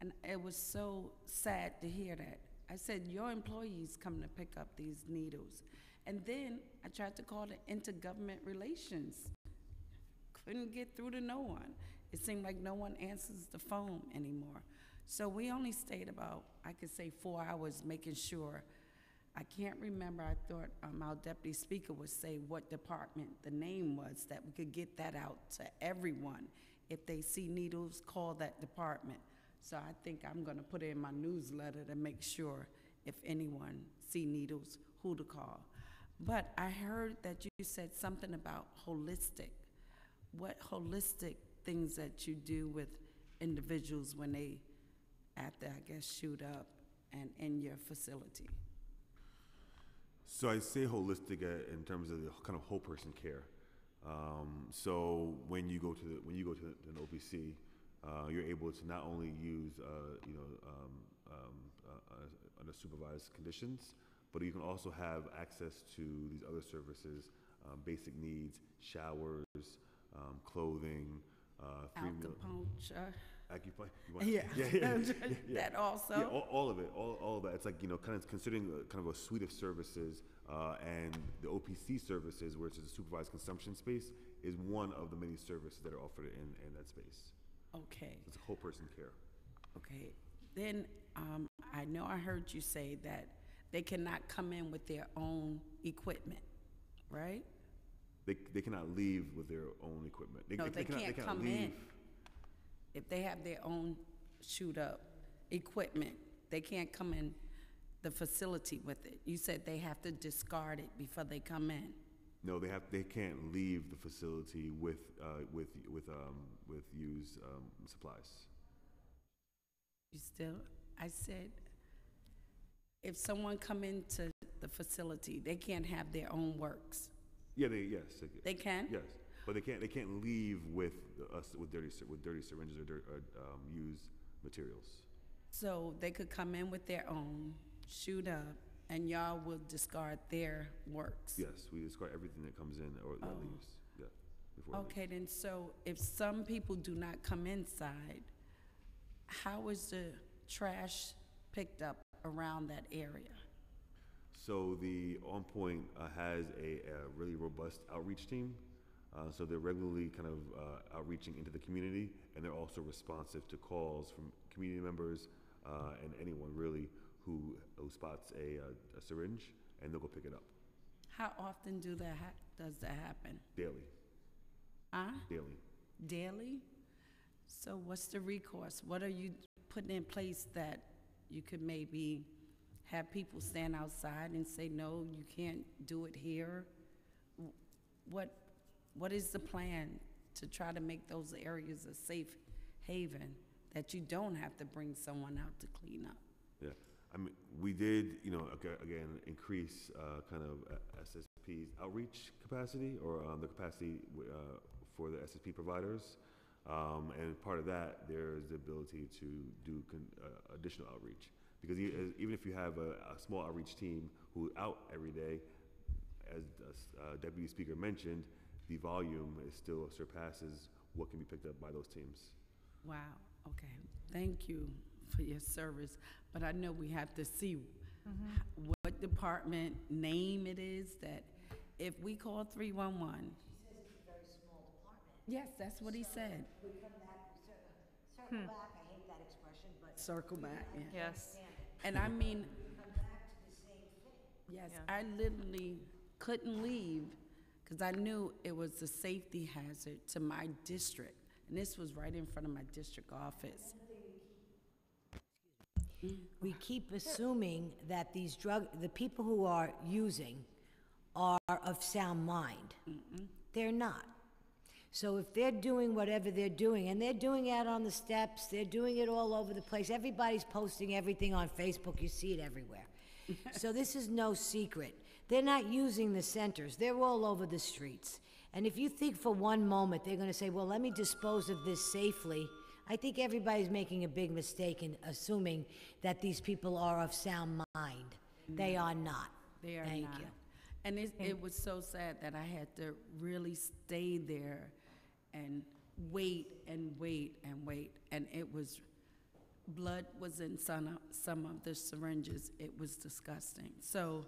And it was so sad to hear that. I said, your employees come to pick up these needles. And then I tried to call the intergovernment relations. Couldn't get through to no one. It seemed like no one answers the phone anymore. So we only stayed about, I could say, 4 hours making sure. I can't remember, I thought our deputy speaker would say what department the name was, that we could get that out to everyone. If they see needles, call that department. So I think I'm gonna put it in my newsletter to make sure if anyone see needles, who to call. But I heard that you said something about holistic. What holistic things that you do with individuals when they, after, I guess, shoot up and in your facility? So I say holistic in terms of the kind of whole person care. So when you go to an OPC, you're able to not only use under supervised conditions, but you can also have access to these other services, basic needs, showers, clothing, Acupuncture. Acupuncture. That also. Yeah, all of it, all of that. It's like kind of considering kind of a suite of services And the OPC services, which is a supervised consumption space, is one of the many services that are offered in that space. Okay, It's a whole person care. okay. Then, I know I heard you say that they cannot come in with their own equipment, right? They cannot leave with their own equipment. No, they cannot- can't cannot come leave. in. If they have their own shoot-up equipment, they can't come in the facility with it. You said they have to discard it before they come in. No, they can't leave the facility with used supplies. You still, I said, if someone come into the facility, they can't have their own works. Yeah, They can? yes, but they can't leave with dirty syringes or used materials. So they could come in with their own, shoot up, and y'all will discard their works? Yes, we discard everything that comes in or that leaves. Yeah, before it leaves. Okay, then, so if some people do not come inside, how is the trash picked up around that area? So the On Point has a really robust outreach team. So they're regularly kind of outreaching into the community, and they're also responsive to calls from community members and anyone really who spots a syringe, and they'll go pick it up How often does that happen? daily. Huh? Daily. Daily? So what's the recourse? What are you putting in place that you could maybe have people stand outside and say, no, you can't do it here? What is the plan to try to make those areas a safe haven that you don't have to bring someone out to clean up? Yeah, I mean, we did, again, increase kind of SSP's outreach capacity or the capacity for the SSP providers. And part of that, there's the ability to do additional outreach. Because even if you have a small outreach team who's out every day, as Deputy Speaker mentioned, the volume still surpasses what can be picked up by those teams. Wow, okay. Thank you for your service, but I know we have to see what department name it is that if we call 311. He says it's a very small department. Yes, that's what he said. We come back, circle back, I hate that expression, but. Circle back, yeah. Yes. And I mean, We come back to the same thing. yes, Yeah. I literally couldn't leave because I knew it was a safety hazard to my district. And this was right in front of my district office. We keep assuming that the people who are using are of sound mind. They're not. So if they're doing whatever they're doing, and they're doing it on the steps, they're doing it all over the place, everybody's posting everything on Facebook, you see it everywhere. So this is no secret. They're not using the centers, they're all over the streets. And if you think for one moment they're gonna say, well, let me dispose of this safely, I think everybody's making a big mistake in assuming that these people are of sound mind. They are not. They are Thank not. you. And it was so sad that I had to really stay there and wait and wait and wait. And it was, blood was in some of the syringes. It was disgusting. So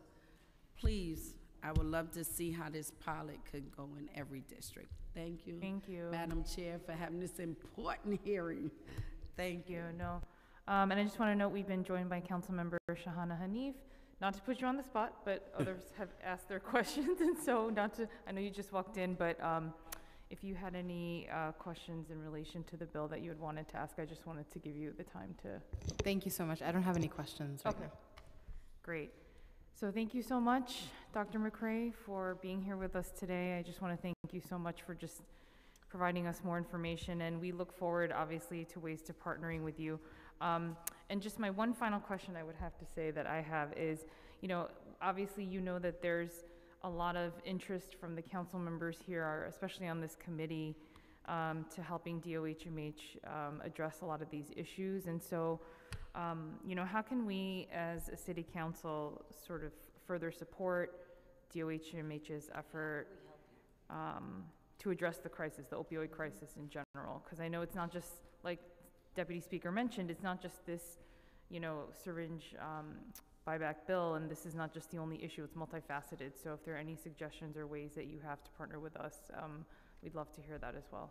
please, I would love to see how this pilot could go in every district. Thank you. Thank you. Madam Chair, for having this important hearing. Thank you. No. And I just want to note, we've been joined by Councilmember Shahana Hanif. Not to put you on the spot, but others have asked their questions, and so I know you just walked in, but if you had any questions in relation to the bill that you had wanted to ask, I just wanted to give you the time to. Thank you so much. I don't have any questions right now. Great. So thank you so much, Dr. McCray, for being here with us today. I just want to thank you so much for just providing us more information, and we look forward, obviously, to ways to partnering with you. And just my one final question I would have to say that I have is, obviously you know that there's a lot of interest from the council members here, especially on this committee, to helping DOHMH address a lot of these issues. And so, how can we as a city council sort of further support DOHMH's effort to address the crisis, the opioid crisis in general? Because I know it's not just, like Deputy Speaker mentioned, it's not just this, syringe buyback bill, and this is not just the only issue, it's multifaceted. So if there are any suggestions or ways that you have to partner with us, we'd love to hear that as well.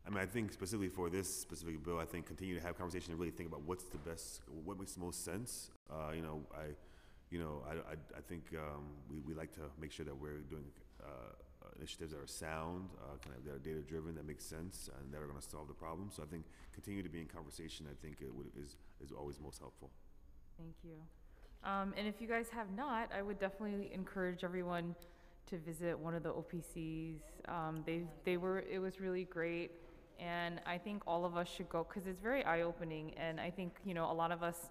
I mean, I think specifically for this specific bill, I think continue to have conversation and really think about what makes the most sense. I think we like to make sure that we're doing initiatives that are sound, that are data driven, that make sense, and that are going to solve the problem. So I think continue to be in conversation. I think is always most helpful. Thank you. And if you guys have not, I would definitely encourage everyone to visit one of the OPCs. It was really great. And I think all of us should go, because it's very eye-opening. And I think, a lot of us,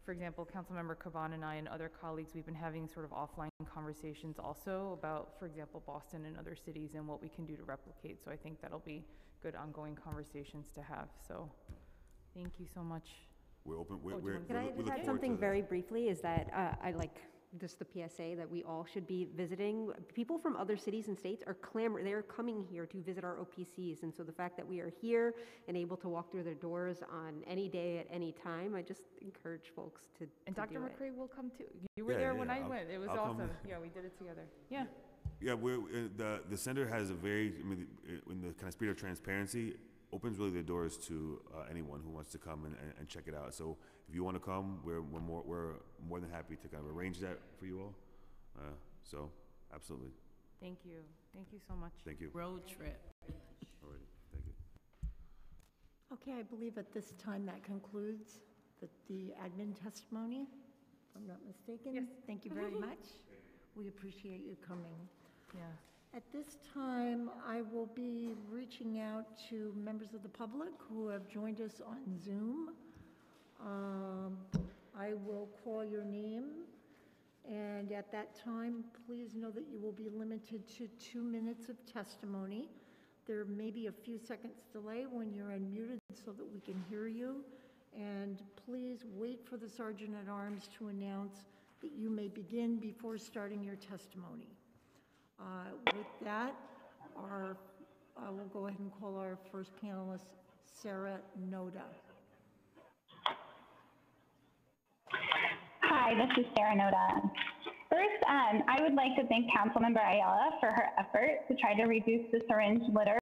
for example, Councilmember Caban and I and other colleagues, we've been having sort of offline conversations also about, for example, Boston and other cities and what we can do to replicate. So I think that'll be good ongoing conversations to have. So thank you so much. We're open. Can I just add something very briefly? Is that I like just the PSA that we all should be visiting. People from other cities and states are they're coming here to visit our OPCs. And so the fact that we are here and able to walk through their doors on any day at any time, I just encourage folks to And Dr. do it. McCray will come too. You were there when I went. It was awesome. Yeah, we did it together. Yeah. Yeah, the center has a very, in the kind of spirit of transparency, opens really the doors to anyone who wants to come and check it out. So if you want to come, we're more than happy to kind of arrange that for you all. So absolutely. Thank you. Thank you so much. Thank you. Road trip. Alrighty. Thank you. Okay, I believe at this time that concludes the admin testimony, if I'm not mistaken. Yes. Thank you very much. We appreciate you coming. Yeah. At this time, I will be reaching out to members of the public who have joined us on Zoom. I will call your name, and at that time, please know that you will be limited to 2 minutes of testimony. There may be a few seconds delay when you're unmuted so that we can hear you, and please wait for the Sergeant-at-Arms to announce that you may begin before starting your testimony. With that, I will go ahead and call our first panelist, Sarah Noda. Hi, this is Sarah Noda. First, I would like to thank Councilmember Ayala for her effort to try to reduce the syringe litter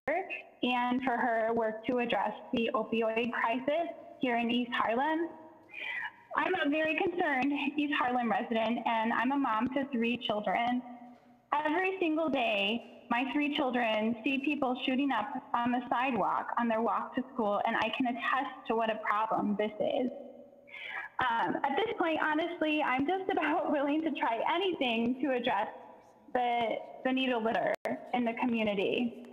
and for her work to address the opioid crisis here in East Harlem. I'm a very concerned East Harlem resident, and I'm a mom to 3 children. Every single day, my 3 children see people shooting up on the sidewalk on their walk to school, and I can attest to what a problem this is. At this point, honestly, I'm just about willing to try anything to address the needle litter in the community.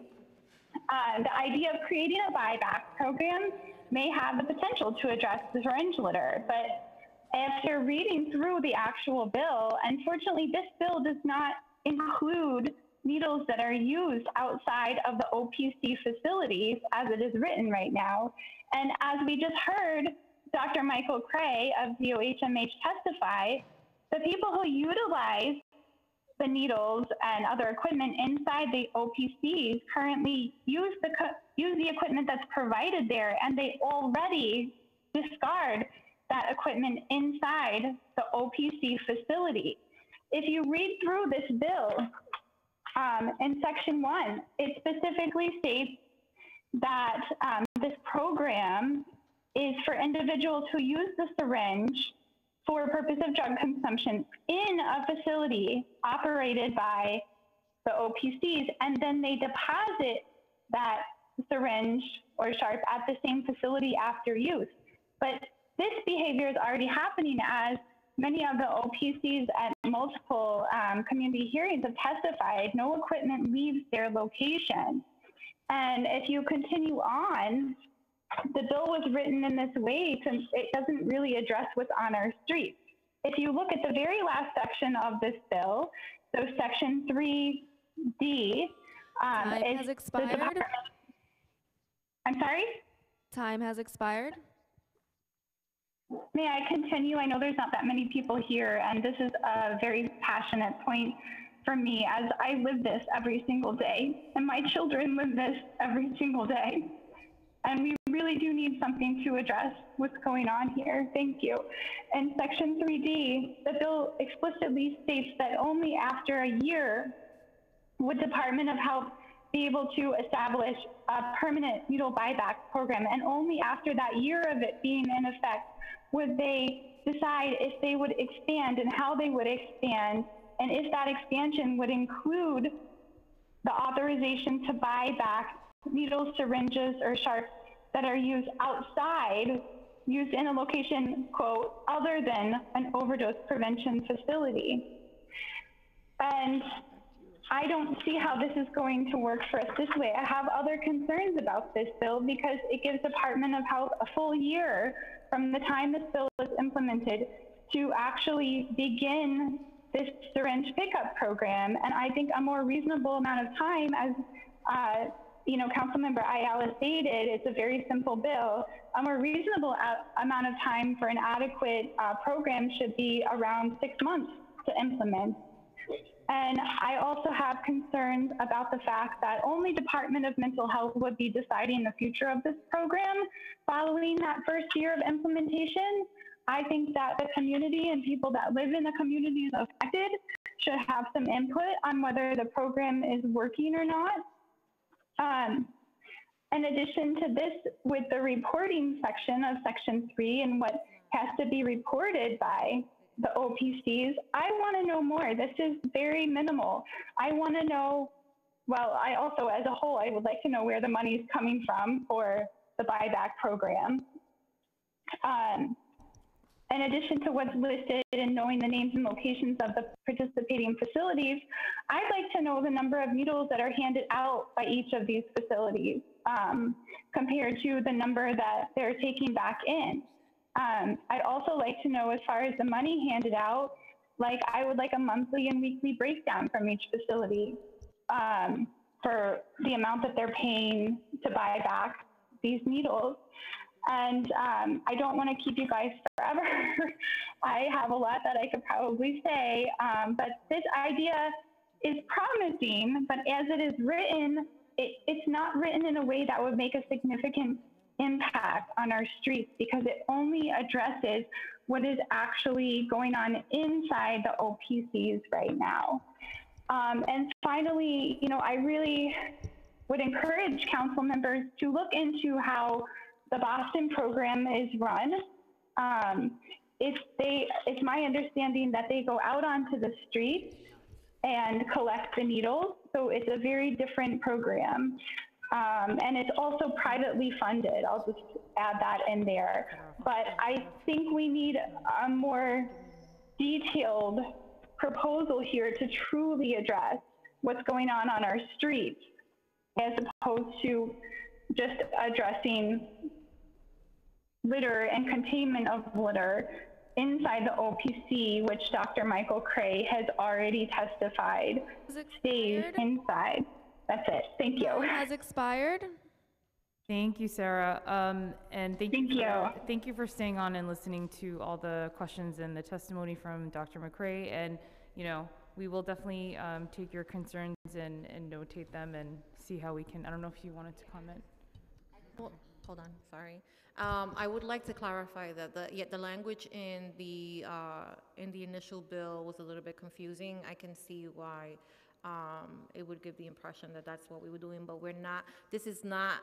The idea of creating a buyback program may have the potential to address the syringe litter, but after reading through the actual bill, unfortunately, this bill does not include needles that are used outside of the OPC facilities as it is written right now. And as we just heard Dr. Michael Cray of DOHMH testify, the people who utilize the needles and other equipment inside the OPCs currently use the equipment that's provided there, and they already discard that equipment inside the OPC facility. If you read through this bill, in section 1, it specifically states that this program is for individuals who use the syringe for purpose of drug consumption in a facility operated by the OPCs, and then they deposit that syringe or sharp at the same facility after use. But this behavior is already happening, as many of the OPCs at multiple community hearings have testified. No equipment leaves their location. And if you continue on, the bill was written in this way since it doesn't really address what's on our streets. If you look at the very last section of this bill, so section 3D, Time has expired. I'm sorry? Time has expired. May I continue? I know there's not that many people here, and this is a very passionate point for me, as I live this every single day, and my children live this every single day. And we really do need something to address what's going on here. Thank you. In Section 3D, the bill explicitly states that only after a year would Department of Health be able to establish a permanent needle buyback program, and only after that year of it being in effect would they decide if they would expand and how they would expand, and if that expansion would include the authorization to buy back needles, syringes, or sharps that are used outside, used in a location, quote, other than an overdose prevention facility. And I don't see how this is going to work for us this way. I have other concerns about this bill because it gives Department of Health a full year from the time this bill is implemented to actually begin this syringe pickup program. And I think a more reasonable amount of time, as you know, Councilmember Ayala stated, it's a very simple bill. A more reasonable amount of time for an adequate program should be around 6 months to implement. And I also have concerns about the fact that only Department of Mental Health would be deciding the future of this program following that first year of implementation. I think that the community and people that live in the communities affected should have some input on whether the program is working or not. In addition to this, with the reporting section of Section 3 and what has to be reported by the OPCs, I want to know more. This is very minimal. I want to know, well, I also, as a whole, I would like to know where the money is coming from for the buyback program. In addition to what's listed and knowing the names and locations of the participating facilities, I'd like to know the number of needles that are handed out by each of these facilities compared to the number that they're taking back in. I'd also like to know, as far as the money handed out, like I would like a monthly and weekly breakdown from each facility for the amount that they're paying to buy back these needles. And I don't want to keep you guys forever. I have a lot that I could probably say, but this idea is promising, but as it is written, it's not written in a way that would make a significant impact on our streets because it only addresses what is actually going on inside the OPCs right now. And finally, you know, I really would encourage council members to look into how the Boston program is run. It's my understanding that they go out onto the streets and collect the needles. So it's a very different program. And it's also privately funded. I'll just add that in there. But I think we need a more detailed proposal here to truly address what's going on our streets, as opposed to just addressing litter and containment of litter inside the OPC, which Dr. Michael Cray has already testified stays inside. That's it. Thank you. Has expired. Thank you, Sarah. And thank you for staying on and listening to all the questions and the testimony from Dr. McCray. And, you know, we will definitely take your concerns and notate them and see how we can. I don't know if you wanted to comment. Well, hold on, sorry. I would like to clarify that the language in the initial bill was a little bit confusing. I can see why it would give the impression that that's what we were doing, but we're not. This is not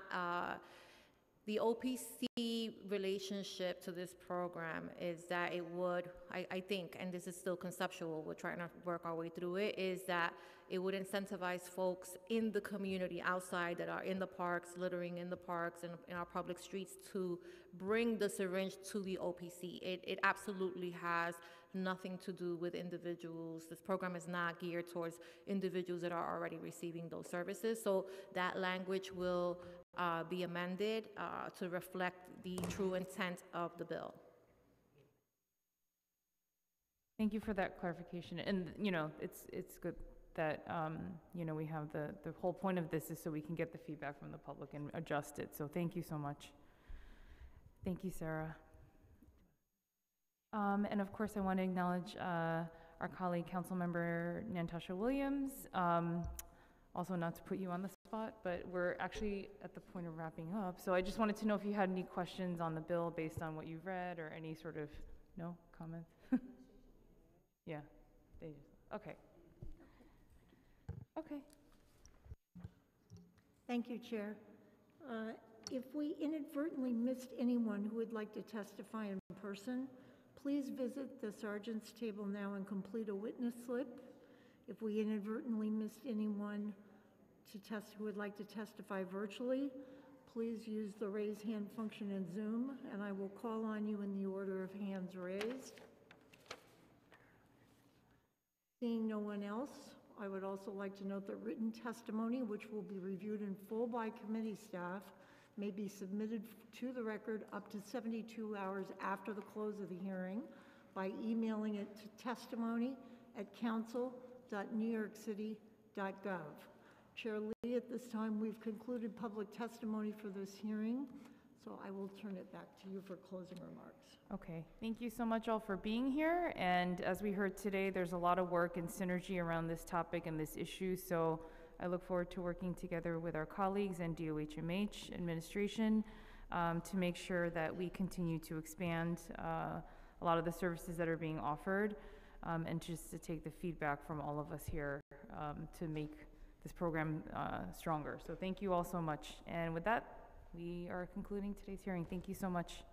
the OPC relationship to this program is that it would, I think, and this is still conceptual, we're trying to work our way through it, is that it would incentivize folks in the community outside that are in the parks, littering in the parks and in our public streets to bring the syringe to the OPC. It absolutely has nothing to do with individuals. This program is not geared towards individuals that are already receiving those services. So that language will be amended to reflect the true intent of the bill. Thank you for that clarification. And, you know, it's good that, you know, we have the whole point of this is so we can get the feedback from the public and adjust it. So thank you so much. Thank you, Sarah. And of course, I want to acknowledge our colleague, Councilmember Natasha Williams. Also, not to put you on the spot, but we're actually at the point of wrapping up. So I just wanted to know if you had any questions on the bill based on what you've read or any sort of, no comments? Yeah, okay. Okay. Thank you, Chair. If we inadvertently missed anyone who would like to testify in person, please visit the sergeant's table now and complete a witness slip. If we inadvertently missed anyone who would like to testify virtually, please use the raise hand function in Zoom, and I will call on you in the order of hands raised. Seeing no one else, I would also like to note that written testimony, which will be reviewed in full by committee staff, may be submitted to the record up to 72 hours after the close of the hearing by emailing it to testimony@council.newyorkcity.gov. Chair Lee, at this time, we've concluded public testimony for this hearing, so I will turn it back to you for closing remarks. Okay, thank you so much all for being here. And as we heard today, there's a lot of work and synergy around this topic and this issue. So I look forward to working together with our colleagues and DOHMH administration to make sure that we continue to expand a lot of the services that are being offered and just to take the feedback from all of us here to make this program stronger. So thank you all so much. And with that, we are concluding today's hearing. Thank you so much.